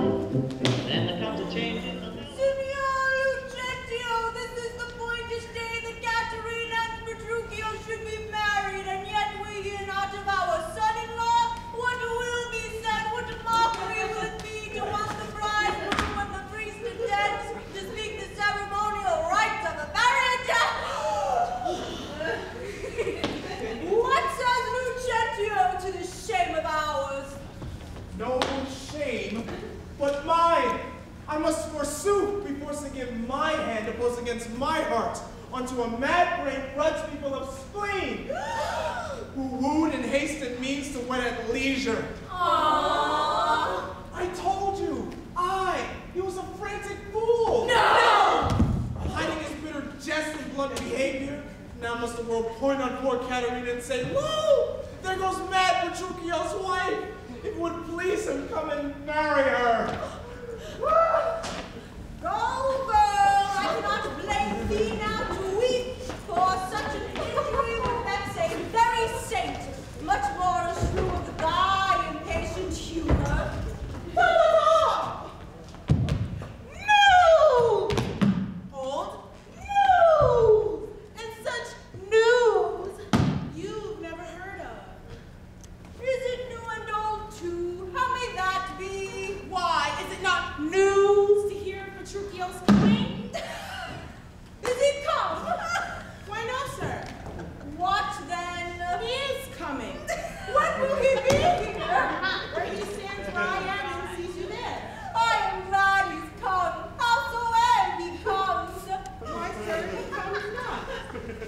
Then there comes a change in the melody. Signor Lucentio, this is the appointed day that KATHARINA and Petruchio should be married, and yet we hear not of our son-in-law. What will be said? What mockery will it be to want the bride when the priest intends to speak the ceremonial rites of a marriage? What says Lucentio to the shame of ours? No shame, but mine. I must forsooth be forced to give my hand opposed against my heart unto a mad brain grudge people of spleen, who wooed and hasted means to wed at leisure. Aww. I told you, he was a frantic fool. No! Hiding his bitter jest and blunt behavior, now must the world point on poor KATHARINA and say, "Lo, there goes mad Petruchio's wife. If it would please him, come and marry her." Go, girl, I cannot blame thee now to weep, for such an injury would vex a very saint, much more a shrew of thy impatient humor. News! Old news! And such news you've never heard of. Is it new and old too? How may that be? Why, is it not news to hear Petruchio's coming? Is he come? Why no, sir. What then? He is coming. When will he be here? Where he stands where I am and sees you there. I am glad he's come. Howsoever he comes. Why, sir, he comes not.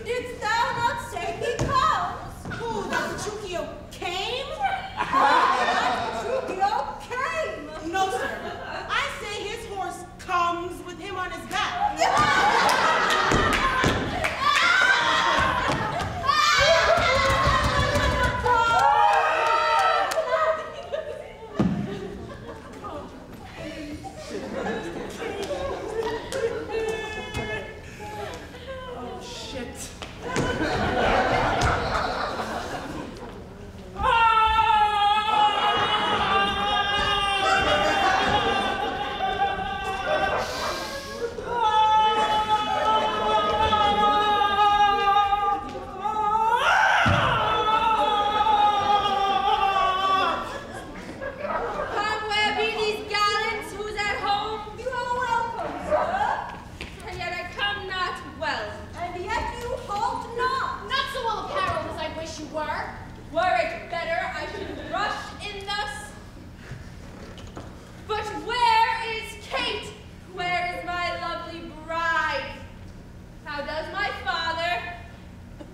Didst thou not say he comes? Who, that Petruchio came? That Petruchio came! No, sir. I say his horse comes with him on his back. Oh, shit. Come, where be these gallants? Who's at home? You are welcome, sir. And yet I come not well. And yet you halt not. Not so well apparelled as I wish you were. Were it better I should rush in thus? But where is Kate? Where is my lovely bride? How does my father?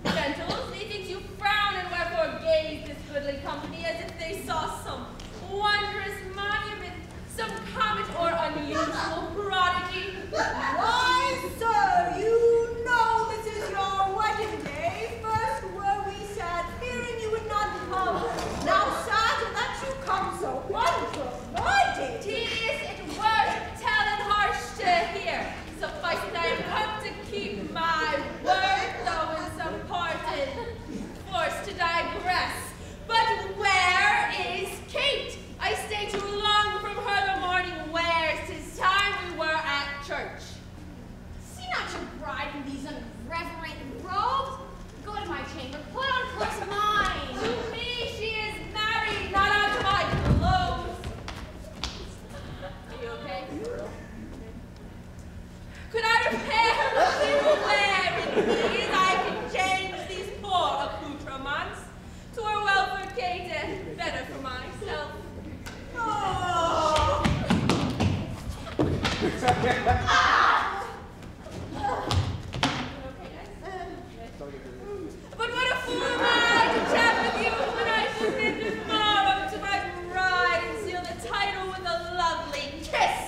Gentles, methinks you frown, and wherefore gaze this goodly company as if they saw some wondrous monument, some comet or unusual prodigy? Why, sir, you know this is your wedding day. First were we sad, fearing you would not come. Now sad that you come so wonderful. Tedious it were to tell and harsh to hear. Suffice it I am come to keep my word, though in some parted, forced to digress. But where is Kate? I stay too long from her the morning wears. 'Tis time we were at church. See not your bride in these irreverent robes. Go to my chamber, put on close mine. To me she is married, not unto my clothes. Are you okay? Could I repair the few wearing these? I can change these poor accoutrements. 'Twere well for Kate and better for myself. Oh. But what a fool am I to chat with you when I submit tomorrow to my bride and seal the title with a lovely kiss.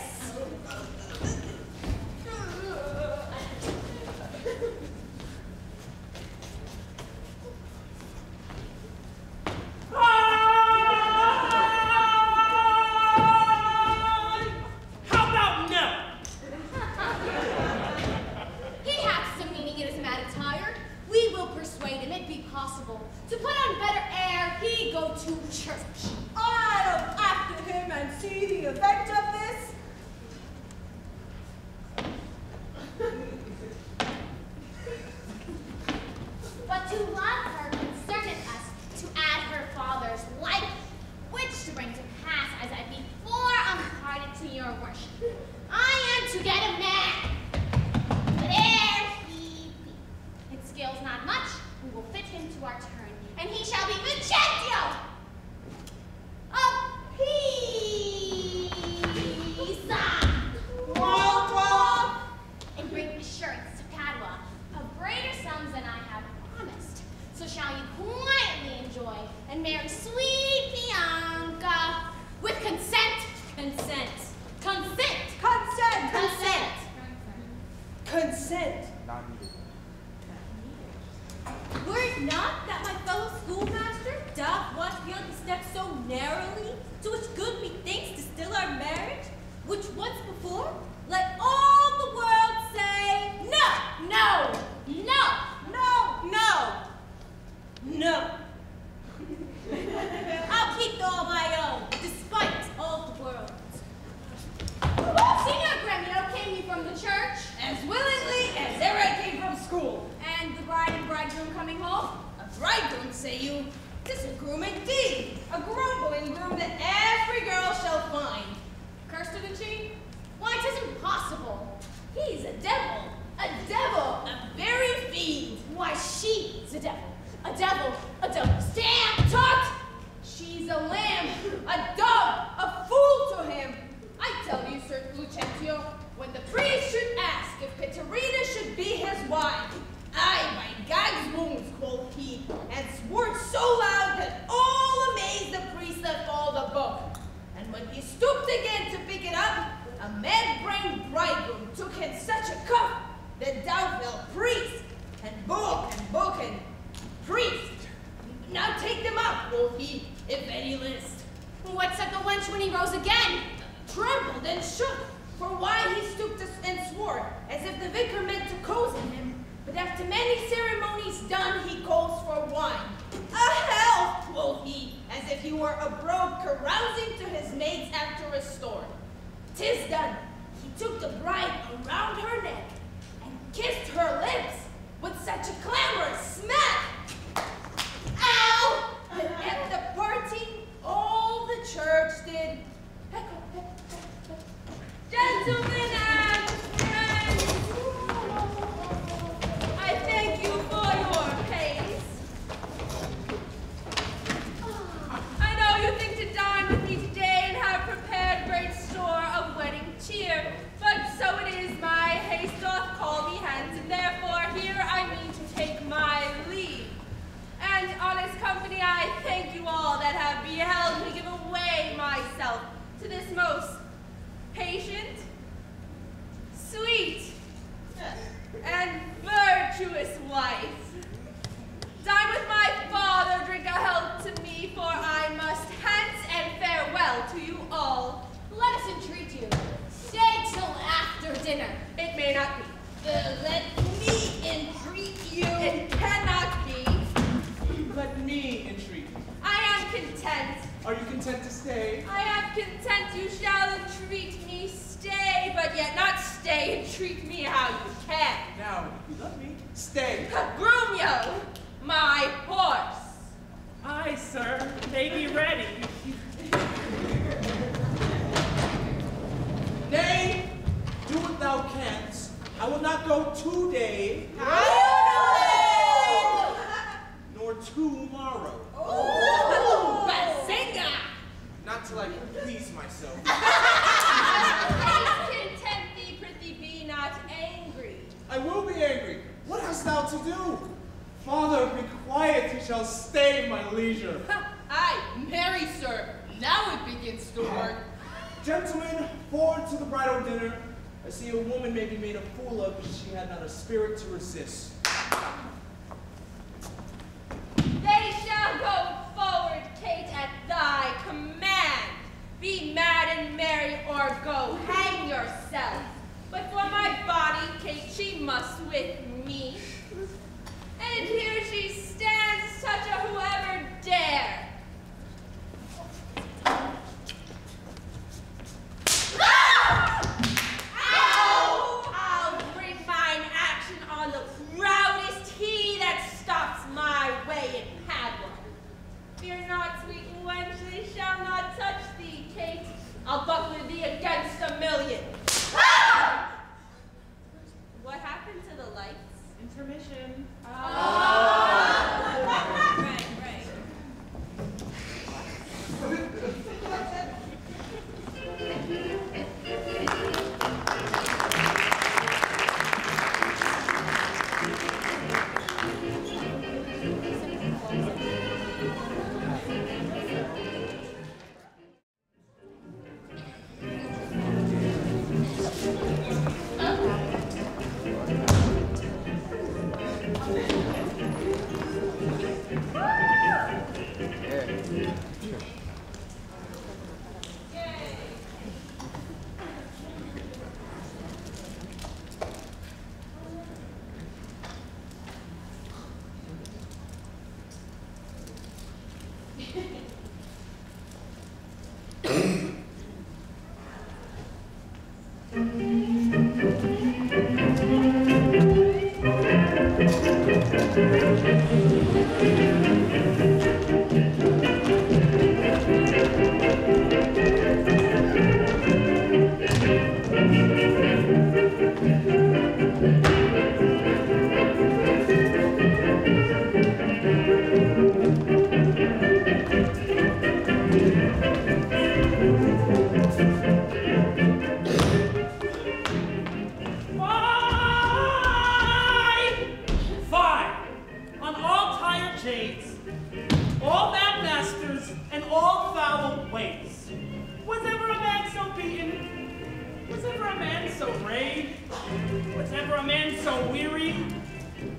consent. Not needed. Were it not that my fellow schoolmaster doth watch beyond the steps so narrowly, to which good methinks to still our marriage, which once before, let all the world say, no, no, no, no, no, no. I'll keep all my own, despite all the world. Senior GREMIO came you from the church? As willingly as ever I came from school. And the bride and bridegroom coming home? A bridegroom, say you? 'Tis a groom indeed, a grumbling groom that every girl shall find. Cursed isn't she? Why, 'tis impossible. He's a devil, a very fiend. Why, she's a devil, a devil, a devil. Stand, tut! She's a lamb, a dove, a fool to him. I tell you, Sir Lucentio, when the priest should ask if Katharina should be his wife, I, by God's wounds, quoth he, and swore so loud that all amazed the priest let fall the book. And when he stooped again to pick it up, a mad-brained bridegroom took him such a cuff that thou fell priest, and book, and priest. Now take them up, quoth he, if any list. What said the wench when he rose again? Trembled and shook, for why he stooped and swore, as if the vicar meant to cozen him. But after many ceremonies done, he calls for wine. A health, quoth he, as if he were abroad carousing to his maids after a storm. 'Tis done. He took the bride around her neck and kissed her lips with such a clamorous smack. Ow! And at the parting, all the church did. Gentlemen and friends, I thank you for your pace. I know you think to dine with me today and have prepared great store of wedding cheer, but so it is my haste doth call me hence, and therefore here I mean to take my leave. And honest company, I thank you all that have beheld me give away myself to this most patient, sweet, and virtuous wife. Dine with my father, drink a health to me, for I must hence, and farewell to you all. Let us entreat you. Stay till after dinner. It may not be. Let me entreat you. It cannot be. Let me entreat you. I am content. Are you content to stay? I am content you shall entreat me stay, but yet not stay and treat me how you can. Now, if you love me, stay. GREMIO, my horse. Aye, sir. They be ready. Nay, do what thou canst. I will not go today. Nor tomorrow. Ooh, Bazinga! Not till I can please myself. Content thee, prithee, be not angry. I will be angry. What hast thou to do? Father, be quiet, you shall stay my leisure. Aye, marry, sir. Now it begins to work. Gentlemen, forward to the bridal dinner. I see a woman may be made a fool of if she had not a spirit to resist. They shall go forward, Kate, at thy command. Be mad and merry, or go hang yourself. But for my body, Kate, she must with me. And here she stands, such a whoever dare. I'll bring mine action on the proudest he that stops my way in Padua. Fear not, sweet wench, they shall not touch thee, Kate. I'll buckler thee against a million.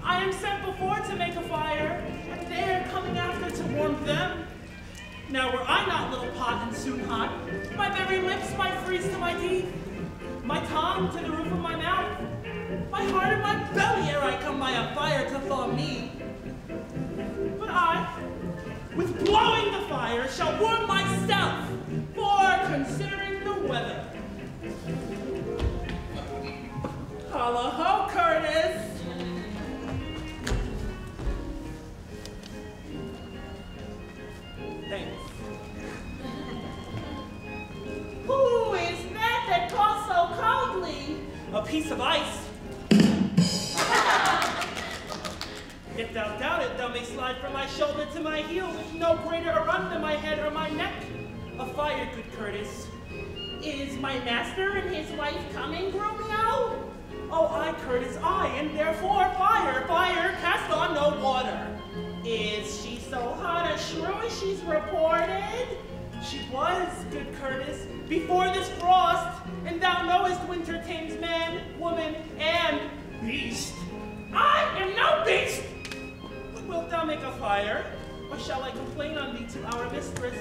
I am sent before to make a fire, and they are coming after to warm them. Now were I not little pot and soon hot, my very lips might freeze to my teeth, my tongue to the roof of my mouth, my heart and my belly ere I come by a fire to thaw me. But I, with blowing the fire, shall warm myself, for considering the weather. Holla ho, Curtis! Thanks. Who is that calls so coldly? A piece of ice. If thou doubt it, thou may slide from my shoulder to my heel with no greater run than my head or my neck. A fire, good Curtis. Is my master and his wife coming, GREMIO? Oh, I, Curtis, I, and therefore fire, fire, cast on no water. Is she so hot a shrew as she's reported? She was, good Curtis, before this frost, and thou knowest winter tames man, woman, and beast. I am no beast! Wilt thou make a fire, or shall I complain on thee to our mistress,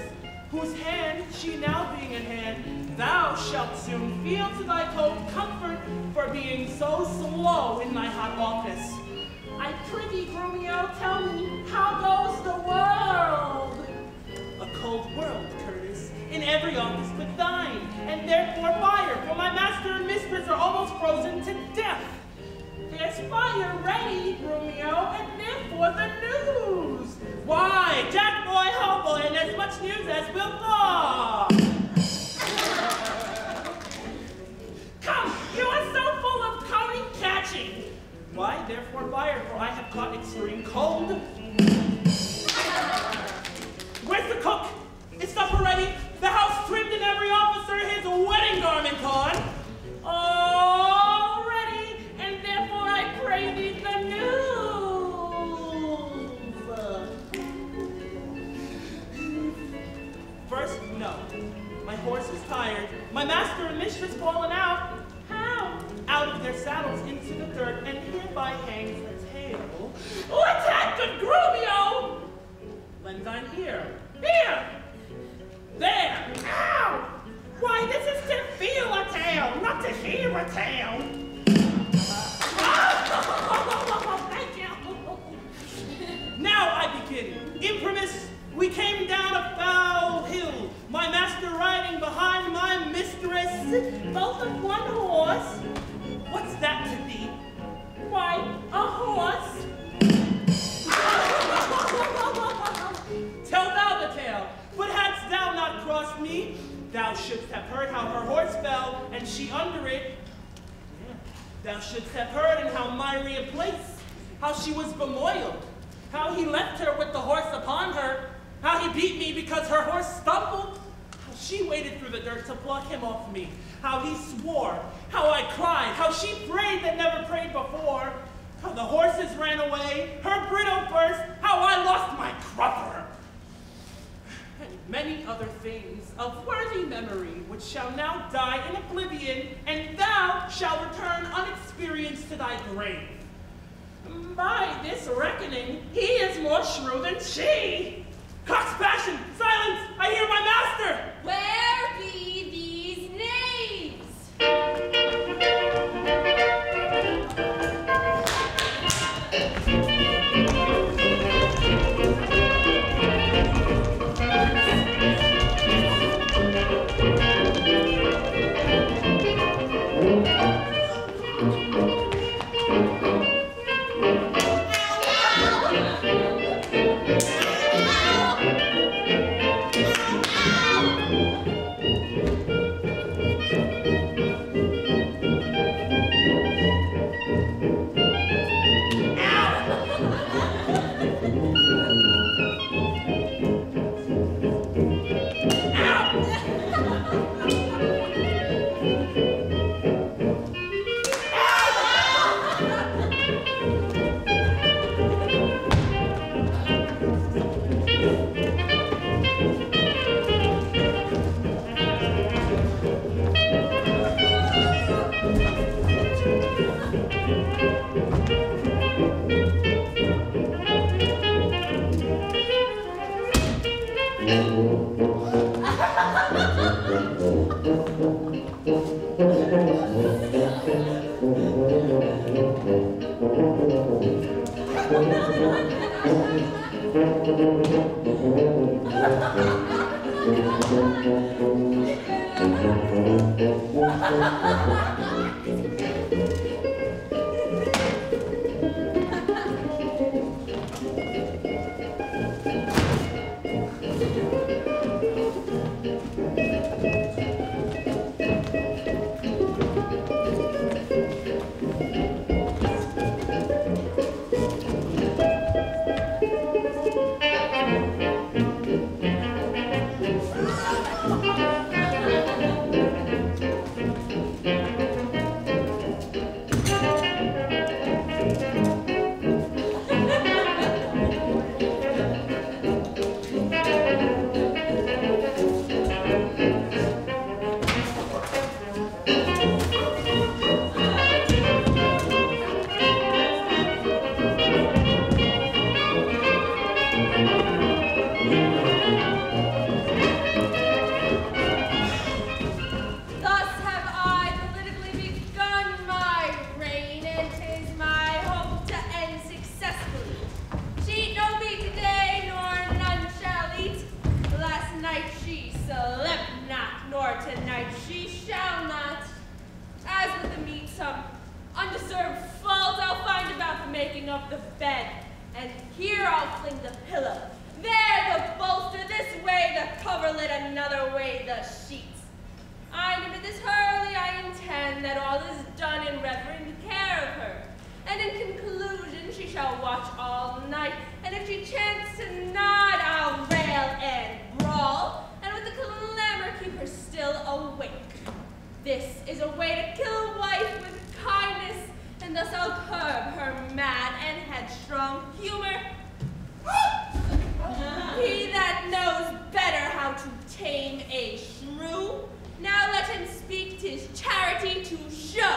whose hand, she now being in hand, thou shalt soon feel to thy coat comfort for being so slow in thy hot office. I prithee, GREMIO, tell me, how goes the world? A cold world, Curtis, in every office but thine, and therefore fire, for my master and mistress are almost frozen to death. There's fire ready, GREMIO, and therefore the news. Why, Jack boy, ho boy, and as much news as will thaw. Come, you are so full of coming catching. Why, therefore fire, for I have caught extreme cold. Where's the cook? Is supper ready? The house trimmed and every officer his wedding garment on. All ready, and therefore I pray thee the news. First, no. My horse is tired. My master and mistress fallen out. How? Out of their saddles into the dirt, and hereby hangs the tail. What's that, good GREMIO? Lend thine ear. Here! There! Ow! Why, this is to feel a tale, not to hear a tale. Thank you. Now I begin. Imprimis, we came down a foul hill, my master riding behind my mistress. Both of one horse. What's that to thee? Why, a horse. Tell thou the tale. But hadst thou not crossed me, thou shouldst have heard how her horse fell, and she under it. Thou shouldst have heard in how miry a place, how she was bemoiled, how he left her with the horse upon her, how he beat me because her horse stumbled, how she waded through the dirt to pluck him off me, how he swore, how I cried, how she prayed that never prayed before, how the horses ran away, her bridle burst, how I lost my crupper. And many other things of worthy memory, which shall now die in oblivion, and thou shalt return unexperienced to thy grave. By this reckoning, he is more shrew than she. Cock's passion! Silence! I hear my master! Where be these knaves? He that knows better how to tame a shrew, now let him speak 'tis charity to show.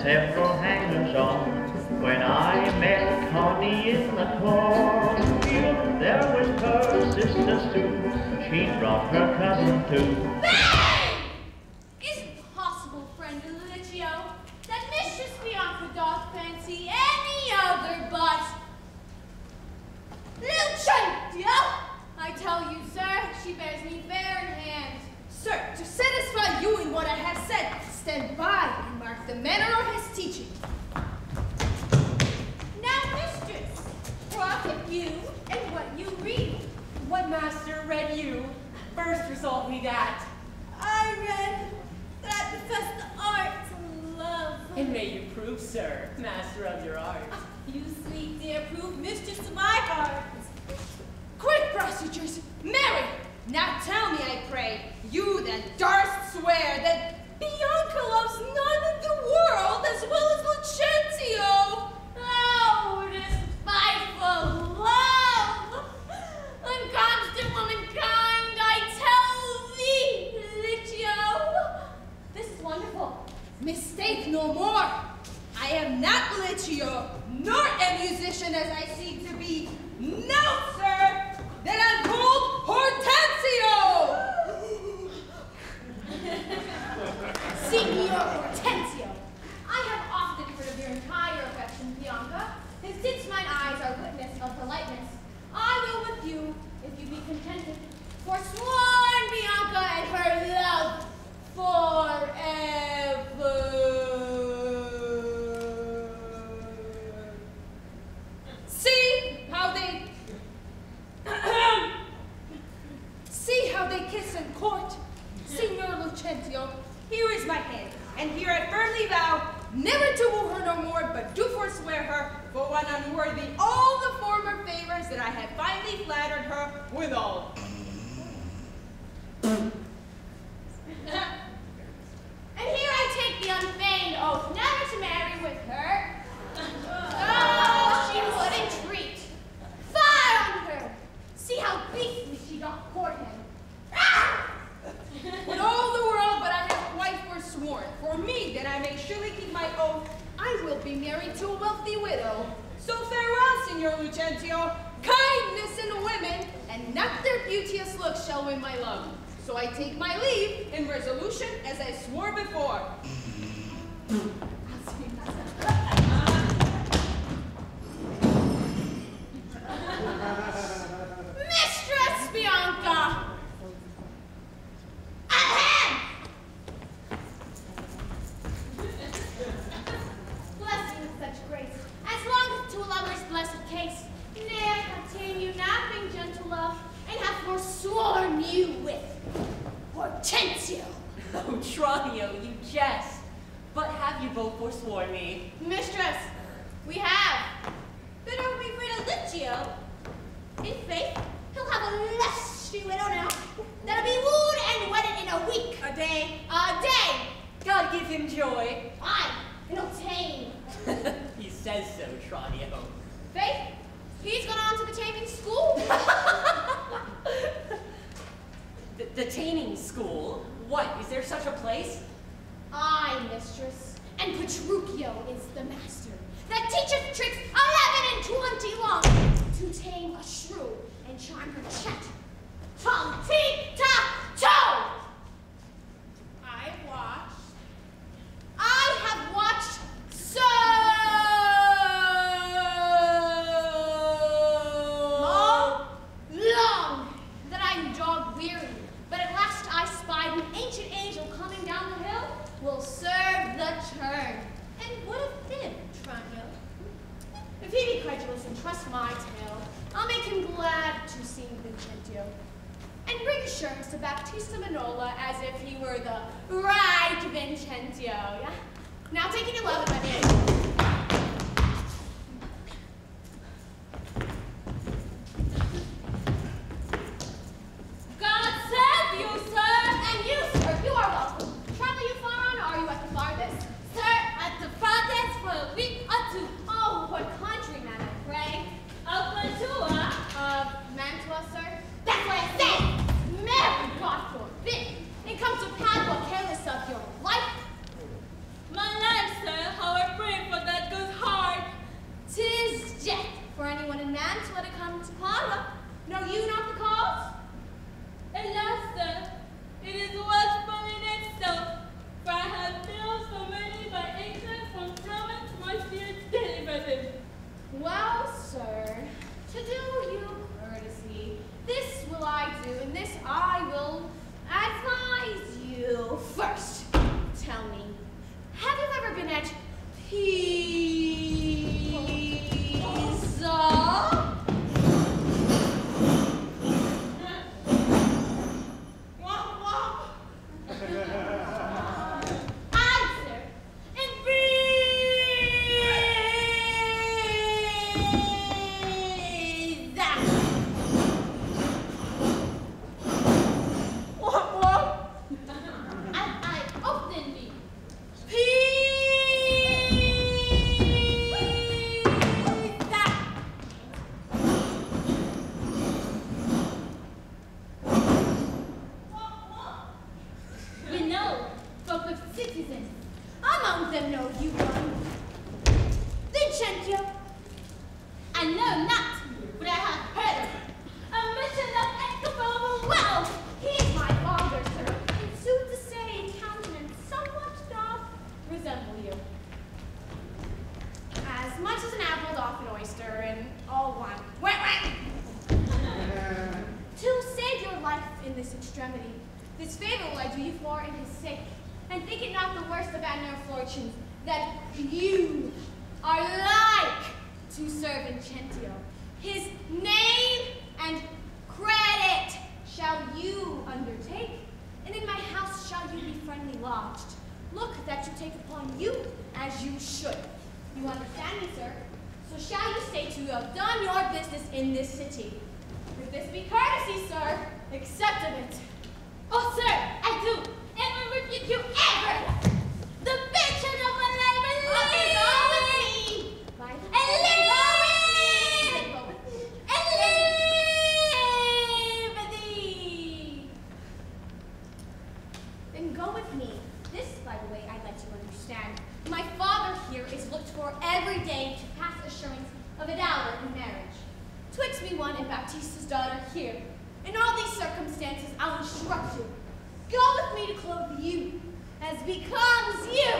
Several hangers on. When I met Connie in the cornfield, there was her sister Sue. She brought her cousin too. Bang! Isn't possible, friend Lucio, that Mistress Bianca doth fancy any other but Lucentio? I tell you, sir, she bears me fair in hand. Sir, to satisfy you in what I have said, stand by and mark the manner of his teaching. Now, mistress, profit you and what you read. What master read you? First result me that. I read that professed the art to love. And may you prove, sir, master of your art. You sweet dear, prove mistress to my heart. Quick, prostitutes, marry! Now tell me, I pray, you that darst swear that Bianca loves none in the world as well as Lucentio. Oh, despiteful love! Inconstant womankind, I tell thee, Lucio. This is wonderful. Mistake no more. I am not Lucio, nor a musician as I seek to be. No, sir, that I'm called Hortensio. Signor Hortensio, I have often heard of your entire affection, Bianca, and since mine eyes are witness of politeness, I will with you, if you be contented, forsworn Bianca and her love forever. See how they one unworthy all the former favors that I have finally flattered her withal. And here I take the unfeigned oath never to marry with her. Oh, she would entreat. Fire on her! See how beastly she doth court him. With all the world, but I have quite forsworn, for me, that I may surely keep my oath, I will be married to a wealthy widow. So farewell, Signor Lucentio. Kindness in women, and not their beauteous looks shall win my love. So I take my leave in resolution as I swore before. Mistress Bianca! At hand! Bless you with such grace, as long as to a lover's blessed case. Nay, I have ta'en you napping, gentle love, and have forsworn you with Hortensio. Oh, Tranio, you jest. But have you both forsworn me? Mistress, we have. But are we Real Lucentio? In faith, he'll have a lusty widow now. That'll be wooed and wedded in a week. A day. A day. God give him joy. Aye, and obtain. He says so, Tranio. Faith, he's gone on to the taming school. The taming school? What, is there such a place? Aye, mistress, and Petruchio is the master that teacheth tricks 11 and 20 long to tame a shrew and charm her chat. Tongue-tee-ta-toe! I have watched so long that I'm dog weary. But at last I spied an ancient angel coming down the hill will serve the turn. And what of him, Tranio? If he be credulous and trust my tale, I'll make him glad to sing Vincentio. And bring assurance to Baptista Manola as if he were the right Vincentio, yeah? Now take it 11, my man. God save you, sir! And you, sir, you are welcome. Travel you far on, or are you at the farthest? Sir, at the farthest for a week or two. Oh, what country, man, I pray? Of Mantua? Mantua, sir? That's what I said! Mary, God forbid! It comes to Padua careless of your life. My life, sir, how I pray for that goes hard. 'Tis death for anyone in Mantua to come to Padua. Know you not the cause? Alas, sir, it is watchful in itself, for I have bills so many by angels from Thomas, my dear David. Well, sir, to do you courtesy, this will I do, and this I will advise you. First, tell me, have you ever been at Pisa? Answer, in Pisa. What? And I often be Pisa. You know, folk of citizens, among them know you one. Vincentio. I know not, but I have heard of him. A mission of excavable wealth. He is my father, sir, and sooth to say in countenance somewhat doth resemble you. As much as an apple doth an oyster, and all one. Wait! To save your life in this extremity, this favor will I do you for in his sake, and think it not the worst of our fortunes that you are like to Sir Vincentio. His name and credit shall you undertake, and in my house shall you be friendly lodged. Look that you take upon you as you should. You understand me, sir? So shall you say to have done your business in this city? If this be courtesy, sir, accept of it. Oh, sir, I do. Ever rebuke you ever. The bitch of the labor leave. Go with me. And leave thee. Then go with me. This, by the way, I'd like to understand. My father here is looked for every day to pass assurance of a dower in marriage. Twixt me one and Baptista's daughter here. In all these circumstances, I'll instruct you. Go with me to clothe you, as becomes you.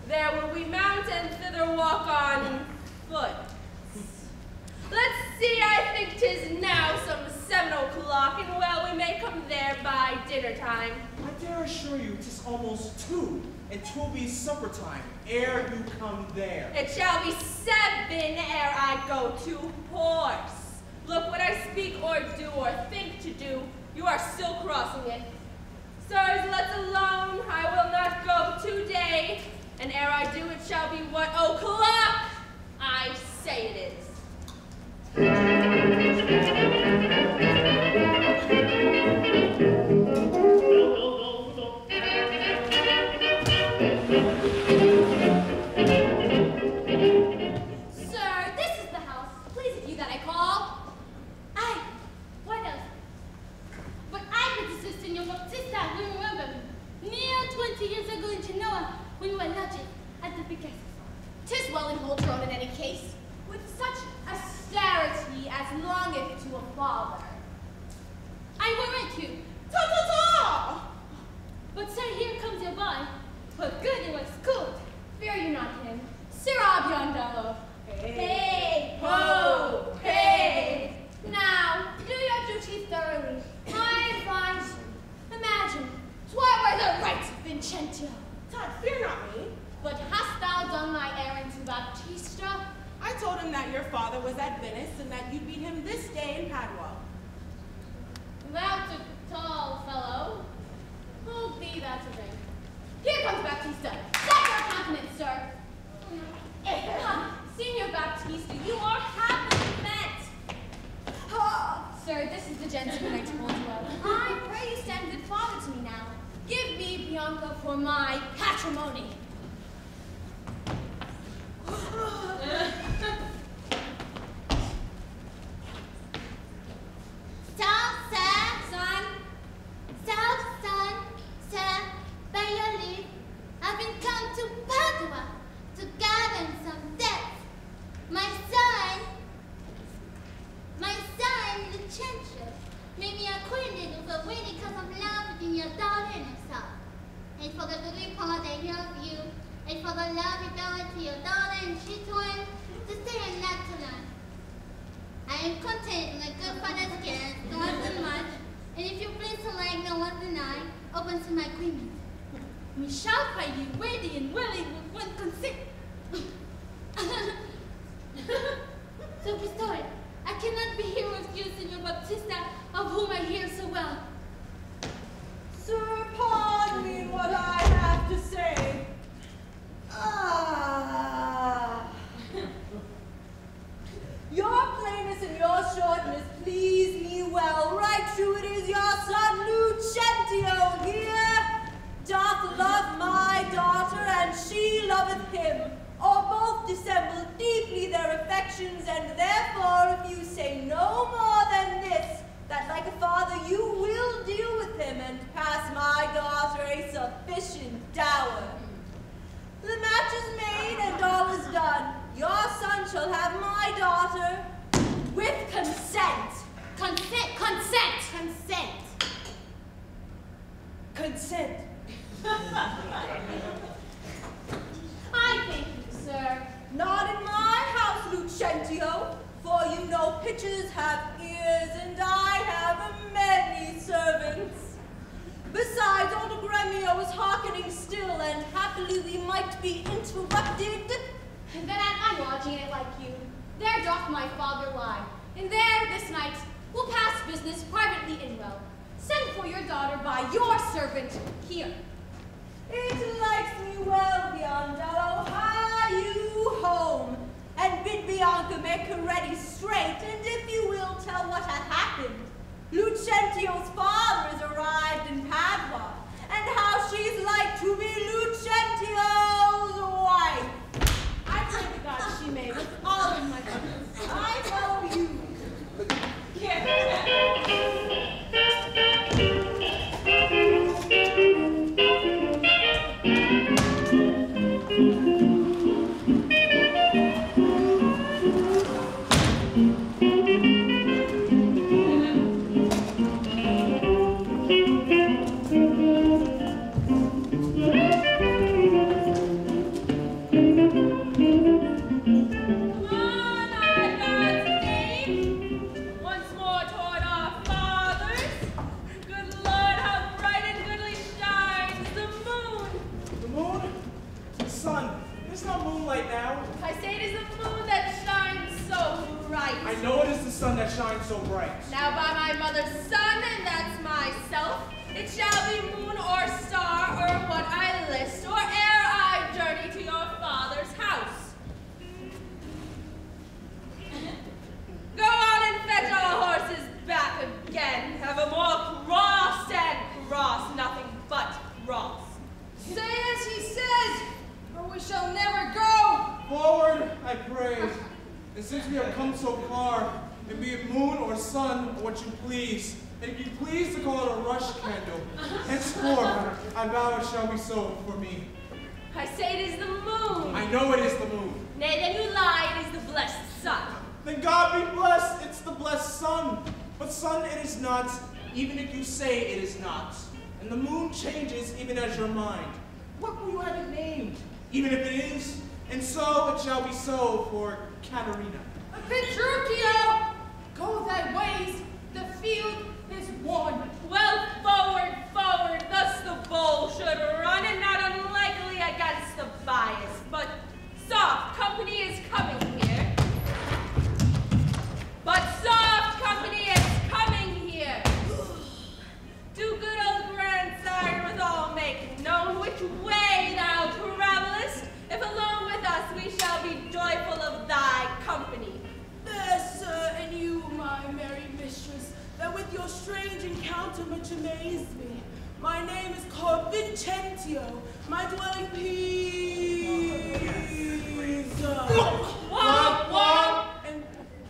There will we mount and thither walk walk on foot. Let's see, I think 'tis now some 7 o'clock, and well, we may come there by dinner time. I dare assure you 'tis almost 2, and 'twill be supper time ere you come there. It shall be 7 ere I go to horse. Look, what I speak or do or think to do, you are still crossing it. Sirs, let's alone, I will not go today, and ere I do, it shall be what o'clock I say it is. Sir, this is the house. Please it you that I call. Aye, what else? But I could assist in your Baptista, we remember. Near 20 years ago in Genoa, when we were lodging at the Picasso. 'Tis well in Holtron in any case, with such austerity as longeth to a father. I warrant you. Ta-ta-ta! But sir, here comes your boy. But good it was good. Fear you not him. Sirrah Biondello. Hey! Ho! Hey! Now, do your duty thoroughly. I advise you. Imagine, 'twere by the right of Vincentio. Todd, fear not me. But hast thou done thy errand to Baptista? I told him that your father was at Venice and that you'd meet him this day in Padua. Thou'rt a tall fellow. Hold thee that a ring. Here comes Baptista. Set your countenance, sir. Signor Baptista, you are happily met. Sir, this is the gentleman I told you of. I pray you stand good father to me now. Give me Bianca for my patrimony. Sir, by your leave, I've been come to Padua to gather some debts. My son, Lucentio, made me acquainted with a witty cause of love between your daughter and herself. And for the good report I hear of you, and for the love you bear to your daughter and she to him, to stay and not to learn. I am content in my good father's care, not too much, and if you please to like no one than I, open to my agreement. Me shall find you ready and willing with one consent. So, Pastor, I cannot be here with you, Signor Baptista, of whom I hear so well. Sir, pardon me what I have to say. Your plainness and your shortness please me well. Right true it is your son Lucentio here doth love my daughter, and she loveth him, or both dissemble deeply their affections, and therefore if you say no more than this, that like a father you will deal with him and pass my daughter a sufficient dower. The match is made and all is done. Your son shall have my daughter with consent. Consent. Consent. I thank you, sir. Not in my house, Lucentio, for you know pitchers have ears and I have many servants. Besides, old GREMIO is hearkening still, and happily we might be interrupted. And then at my lodging it like you, there doth my father lie, and there this night we'll pass business privately in well. Send for your daughter by your servant here. It likes me well, Biondello. Hie you home, and bid Bianca make her ready straight, and if you will tell what hath happened. Lucentio's father is arrived in Padua, and how she's like to be Lucentio's wife. I pray to God she may, with all of my heart. I follow you. It's not moonlight now. I say it is the moon that shines so bright. I know it is the sun that shines so bright. Now by my mother's son, and that's myself, it shall be moon or star or what I list, or ere I journey to your father's house. Go on and fetch our horses back again. Have 'em all crossed and crossed, nothing but cross. Say as he says, or we shall never go. Forward, I pray. And since we have come so far, and be it moon or sun, or what you please, and if you please to call it a rush candle, henceforth, I vow it shall be so for me. I say it is the moon. I know it is the moon. Nay, then you lie, it is the blessed sun. Then God be blessed, it's the blessed sun. But sun it is not, even if you say it is not. And the moon changes even as your mind. What will you have it named? Even if it is, and so it shall be so for KATHARINA. Petruchio! Go thy ways, the field is won. Well, forward, forward, thus the bull should run, and not unlikely against the bias. But soft company is coming here. But soft company is coming here. Do good old grandsire withal make known which way thou travellest, if along with us we shall be joyful of thy company. There, sir, and you, my merry mistress, that with your strange encounter much amazed me. My name is called Lucentio, my dwelling and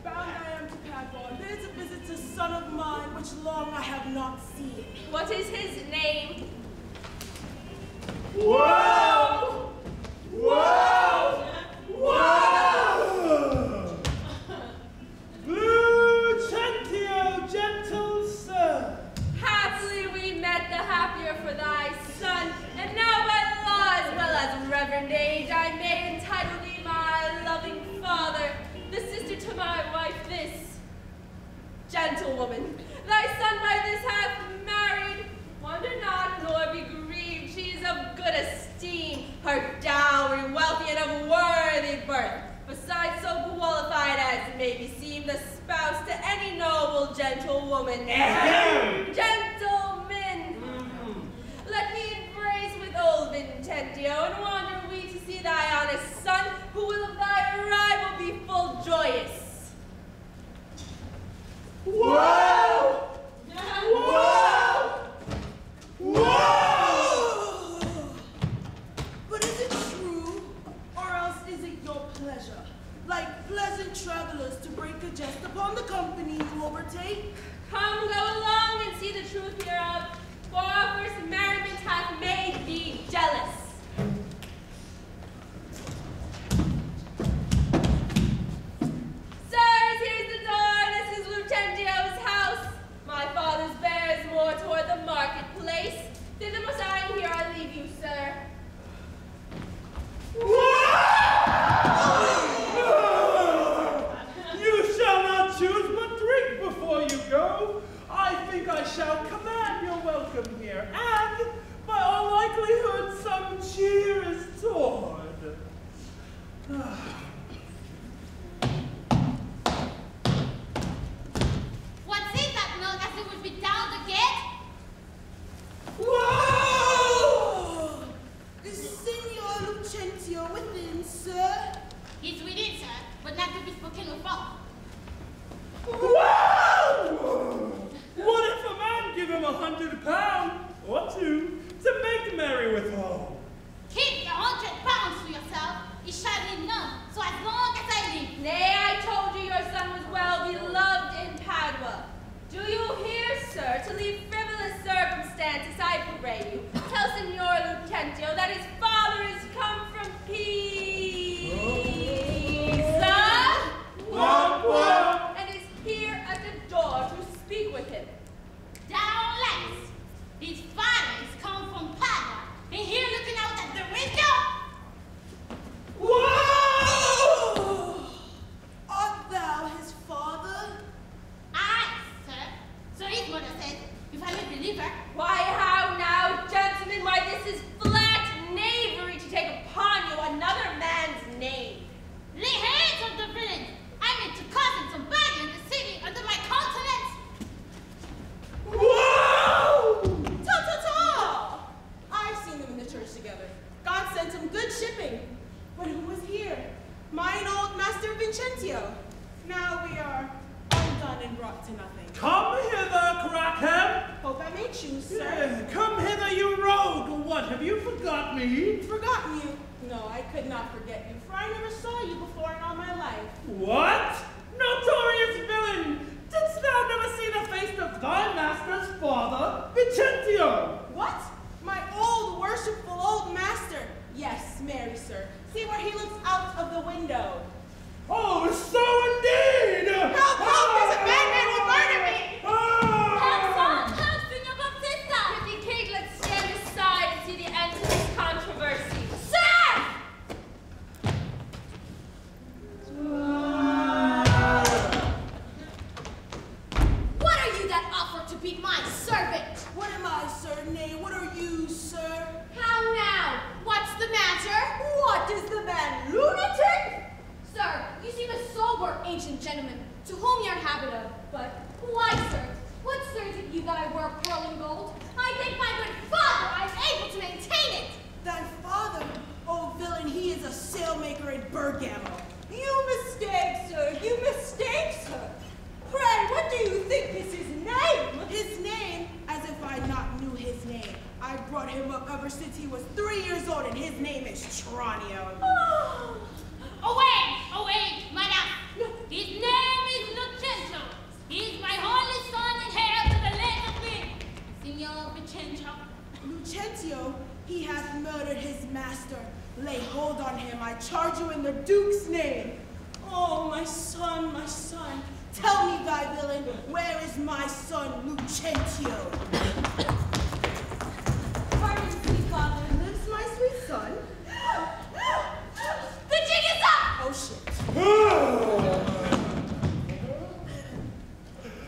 bound I am to Padua. There's a visitor, son of mine, which long I have not seen. What is his name? Whoa! Whoa! Whoa! Lucentio, gentle sir. Happily we met, the happier for thy son, and now by law as well as reverend age I may entitle thee my loving father, the sister to my wife this. Gentlewoman, thy son by this hath married. Wonder not, nor be grieved, she is of good esteem, her dowry wealthy and of worthy birth. Besides, so qualified as may beseem the spouse to any noble gentlewoman. Gentlemen, let me embrace with old Lucentio, and wander we to see thy honest son, who will of thy arrival be full joyous. Whoa! Whoa! Whoa! But is it true, or else is it your pleasure, like pleasant travelers, to break a jest upon the company you overtake? Come, go along and see the truth hereof, for our first merriment hath made thee jealous. Sirs, here's the door, this is Lucentio's house. My father's bears more toward the marketplace. Thither must I, and here I leave you, sir. You shall not choose but drink before you go. I think I shall command your welcome here, and by all likelihood some cheer is toward. What's it that milk as it would be down to get? Whoa! Is Signor Lucentio within, sir? He's within, sir, but not to be spoken withal. Whoa! What if a man give him £100 or two to make merry withal? Keep your £100 for yourself. It shall be none, so as long as I live. Nay, I told you your son was well beloved in Padua. Do you hear, sir, to leave frivolous circumstances, I pray you. Tell Signor Lucentio that his father is come from Pisa, and is here at the door to speak with him. Down less. His father is come from Padua, and here looking out at the window. Lay hands on the villain! I meant to cause him some body in the city under my countenance! Whoa! Ta-ta-ta! I've seen them in the church together. God sent him good shipping. But who was here? Mine old Master Vincentio. Now we are undone and brought to nothing. Come hither, crackhead! Hope I may choose, sir. Yeah, come hither, you rogue! What, have you forgot me? Forgotten you? No, I could not forget you, for I never saw you before in all my life. What? Notorious villain! Didst thou never see the face of thy master's father, Vincentio? What? My old, worshipful old master. Yes, marry, sir. See where he looks out of the window. Oh, so indeed! Help! There's a madman will murder me! Help, son! Help, Signor Baptista! Pretty Kate, let's stand aside and see the end to this controversy. Sir! What are you that offer to be my servant? What am I, sir? Nay, what are you, sir? How now? What's the matter? What is the man, lunatic? Sir, you seem a sober ancient gentleman, to whom you're habit of. But why, sir? What serves it you that I wear pearl and gold? I thank my good father I'm able to maintain it. Thy father? Oh, villain, he is a sailmaker in Birnbaum. You mistake, sir. You mistake, sir. Pray, what do you think is his name? His name? As if I not knew his name. I brought him up ever since he was 3 years old, and his name is Tranio. Away, madame. His name is Lucentio. He is my only son and heir to the land of me. Signor Vincentio. Lucentio, he hath murdered his master. Lay hold on him, I charge you in the Duke's name. Oh, my son, my son. Tell me, thy villain, where is my son, Lucentio? Pardon, sweet father. Lives my sweet son? The jig is up! Oh, shit.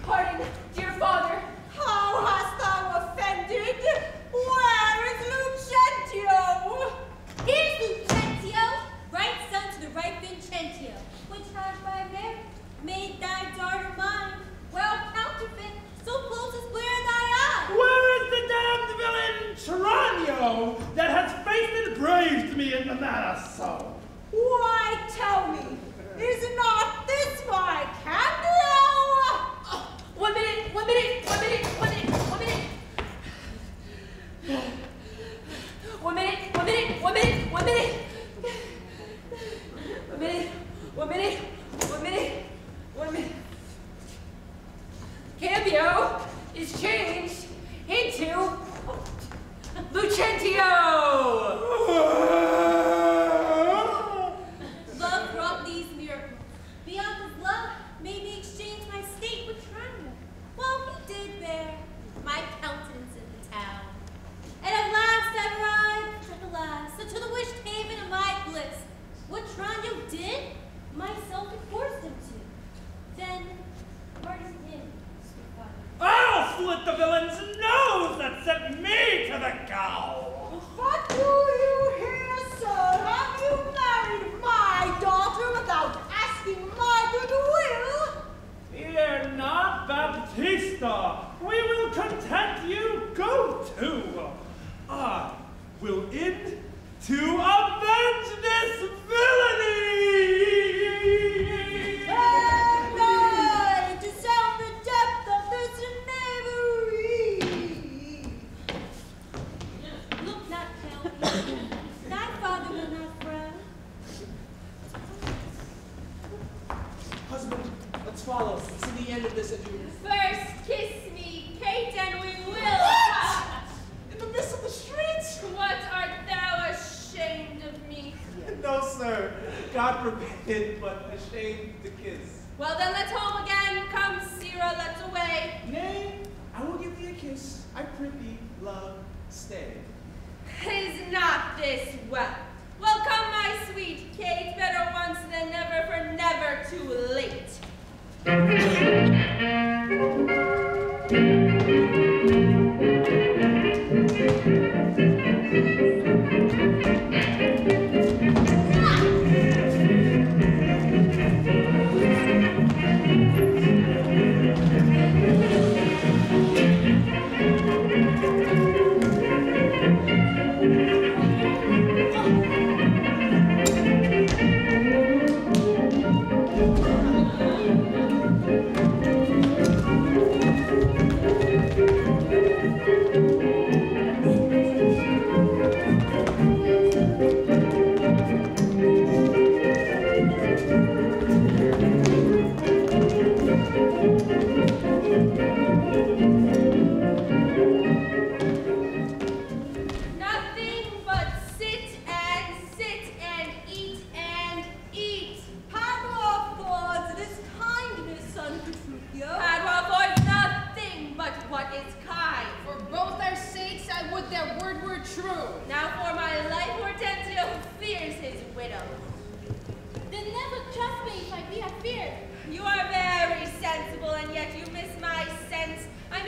Pardon, dear father. How hast thou offended? Where is Lucentio? Here's Lucentio, right son to the right Vincentio, which had by merit made thy daughter mine, well counterfeit, so close as glare thy eye. Where is the damned villain Tranio that has faced and braved me in the matter so? Why, tell me, is not this my Candio? One minute. One minute. Cambio is changed into Lucentio! Love wrought these miracles. Bianca's love made me exchange my state with Tranio, while he did bear my countenance in the town. And at last I arrived, at the last, unto the wished haven of my bliss. What Tranio did, myself had forced him to. Then, pardon him, sweet father. I'll slit the villain's nose that sent me to the cow! What do you hear, sir? Have you married my daughter without asking my goodwill? Fear not, Baptista. We will content you. Go to. I will in to avenge this villainy. And I to sound the depth of this knavery. Look not, tell me. Thy father will not frown. Husband, let's follow. See the end of this adventure. First, kiss me, Kate, and we will. What? In the midst of the streets? What, art thou ashamed of me? No, sir. God forbid, but ashamed to kiss. Well, then let's home again. Come, Sirrah, let's away. Nay, I will give thee a kiss. I prithee, love, stay. Is not this well? Well, come, my sweet Kate, better once than never, for never too late.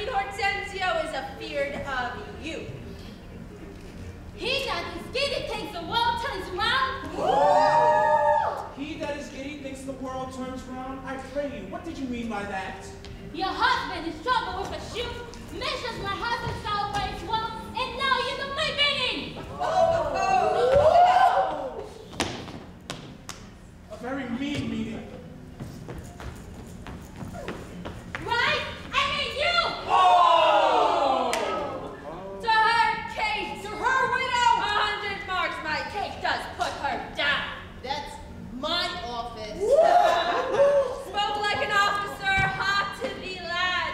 Queen Hortensio is afeard of you. He that is giddy thinks the world turns round. He that is giddy thinks the world turns round. I pray you, what did you mean by that? Your husband is troubled with a shoe, measures my husband's celebrates well, and now you do my bidding. A very mean meeting. Right? I mean you! Oh! To her cake, to her widow, 100 marks. My cake does put her down. That's my office. Spoke like an officer, hot to the lad.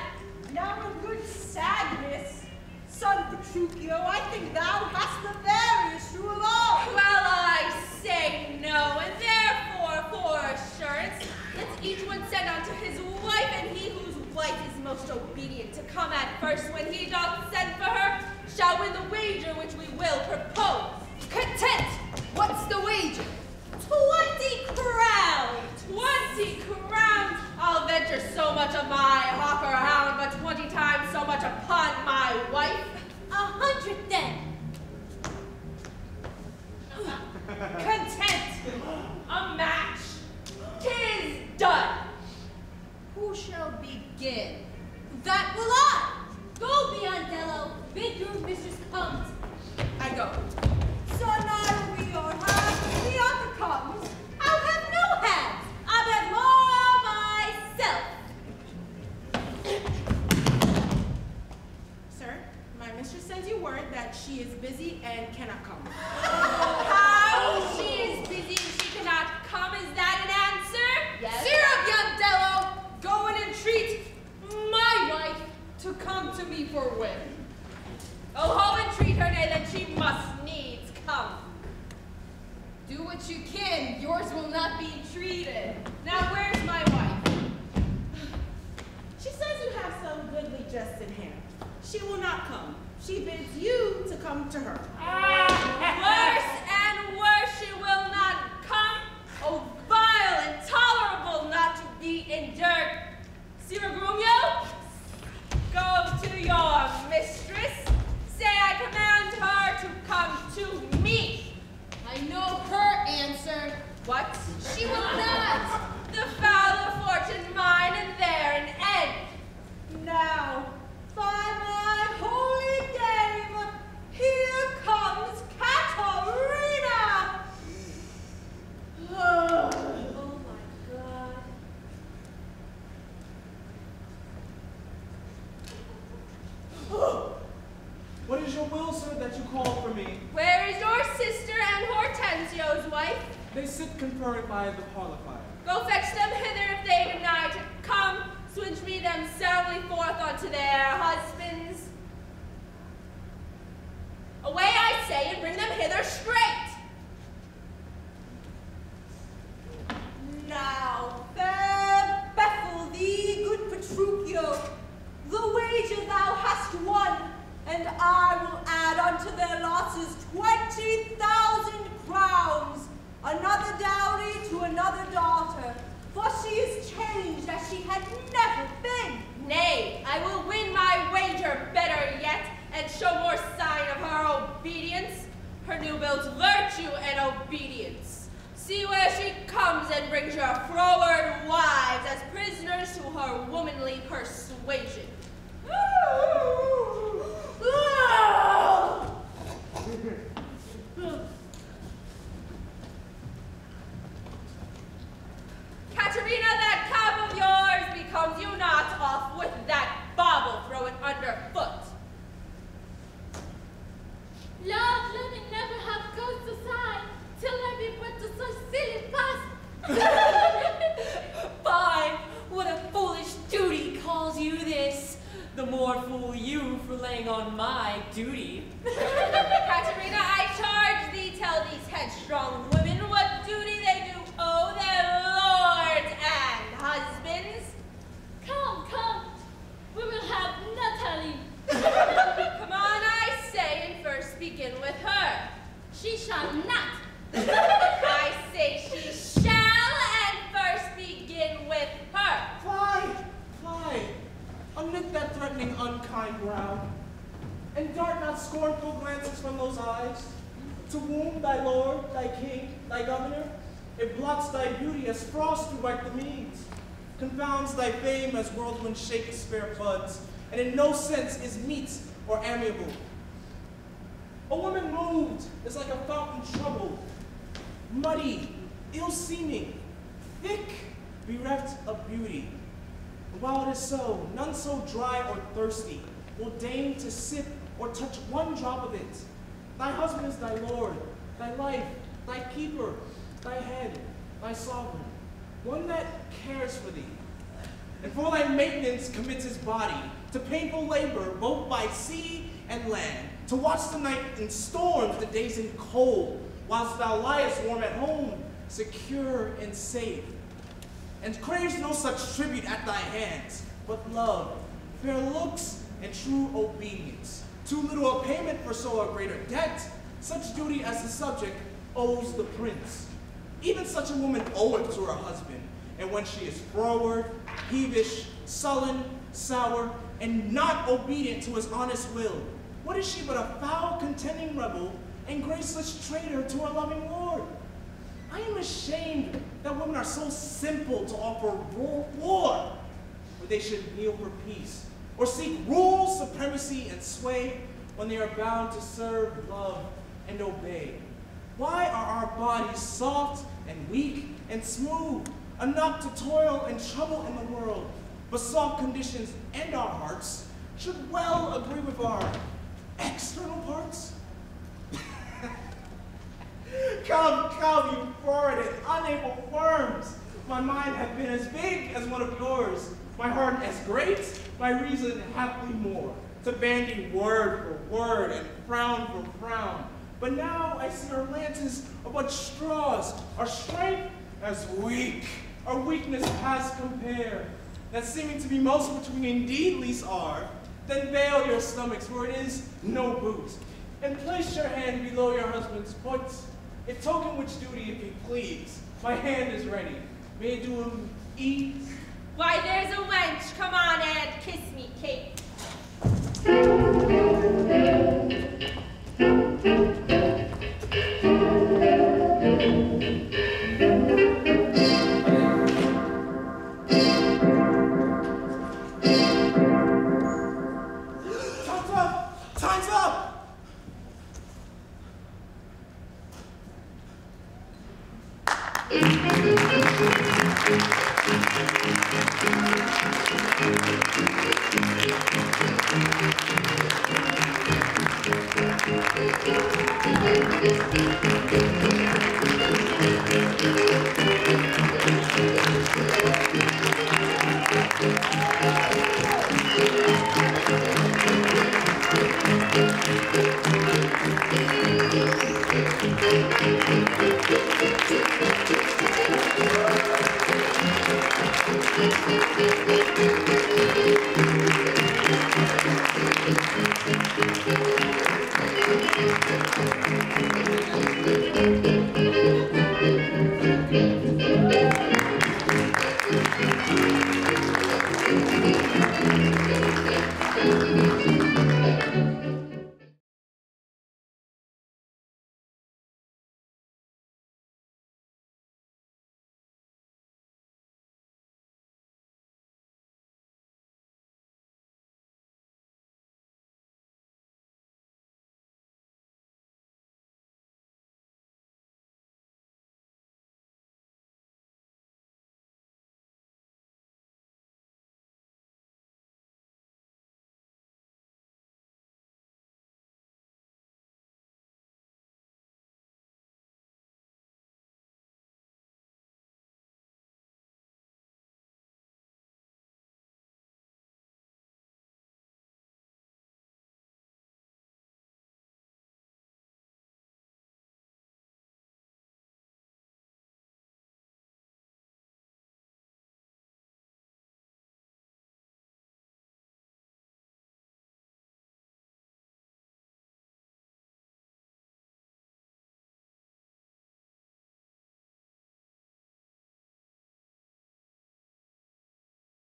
Now a good sadness, son Petruchio, I think thou hast the veriest rule of all. Well, I say no, and therefore, for assurance, let's each one send unto his wife, and he whose wife is most obedient to come at first when he doth send for her, shall win the wager which we will propose. Content! What's the wager? 20 crowns! 20 crowns! I'll venture so much of my hawk or hound, but 20 times so much upon my wife. 100 then. Content! A match! 'Tis done! Who shall begin? That will I. Go, Biandello. Bid your mistress comes. I go. Son, I will be your hand. Bianca comes. I'll have no hands. I'll have more myself. Sir, my mistress sends you word that she is busy and cannot come. How? She is busy and she cannot come. Is that an answer? Yes. Syrup, young Dello! Go and entreat my wife to come to me for win. Oh, ho, entreat her, nay, then she must needs come. Do what you can. Yours will not be treated. Now, where's my wife? She says you have some goodly jest in hand. She will not come. She bids you to come to her. Worse and worse, she will not come. Oh, vile, intolerable, not to be endured. GREMIO, go to your mistress. Say I command her to come to me. I know her answer. What? She will not. The foul of fortune mine, and there an end. Now, by my holy name, here comes KATHARINA! Oh my God. What is your will, sir, that you call for me? Where is your sister and Hortensio's wife? They sit conferring by the parlor fire. Go fetch them hither if they deny to come. Swinge me them soundly forth unto their husbands. Away, I say, and bring them hither straight. Now, fair Bethel thee, good Petruchio, the wager thou hast won, and I will add unto their losses 20,000 crowns, another dowry to another daughter, for she is changed as she had never been. Nay, I will win my wager better yet, and show more sign of her obedience, her new built virtue and obedience. See where she comes and brings your froward wives as prisoners to her womanly persuasion. KATHARINA, that cap of yours becomes you not. Off with that bauble, throw it underfoot. Lord, let me never have ghosts aside till I be put to such silly pass. Fine. What a foolish duty calls you this. The more fool you for laying on my duty. KATHARINA, I charge thee, tell these headstrong women what duty they do owe their lords and husbands. Come, come. We will have Natalie. Come on, I say, and first begin with her. She shall not. I say she shall, and first begin with her. Fly! Fly! Amid that threatening unconscious thy governor? It blots thy beauty as frost through white the meads, confounds thy fame as whirlwind Shakespeare buds, and in no sense is meet or amiable. A woman moved is like a fountain troubled, muddy, ill-seeming, thick, bereft of beauty. And while it is so, none so dry or thirsty will deign to sip or touch one drop of it. Thy husband is thy lord, thy life, thy keeper, thy head, thy sovereign, one that cares for thee. And for thy maintenance commits his body to painful labor both by sea and land, to watch the night in storms, the days in cold, whilst thou liest warm at home, secure and safe, and craves no such tribute at thy hands, but love, fair looks, and true obedience. Too little a payment for so a greater debt, such duty as the subject owes the prince. Even such a woman oweth to her husband, and when she is froward, peevish, sullen, sour, and not obedient to his honest will, what is she but a foul contending rebel and graceless traitor to her loving lord? I am ashamed that women are so simple to offer war, where they should kneel for peace, or seek rule, supremacy, and sway when they are bound to serve, love, and obey. Why are our bodies soft and weak and smooth, enough to toil and trouble in the world, but soft conditions and our hearts should well agree with our external parts? Come, you forward and unable worms. My mind hath been as big as one of yours, my heart as great, my reason haply more, to bandy word for word and frown for frown. But now I see our lances are but straws, our strength as weak, our weakness past compare, that seeming to be most between indeed least are, then veil your stomachs where it is no boot, and place your hand below your husband's foot. If token which duty, if you please, my hand is ready. May it do him ease. Why, there's a wench. Come on, Ed, kiss me, Kate. Time's up!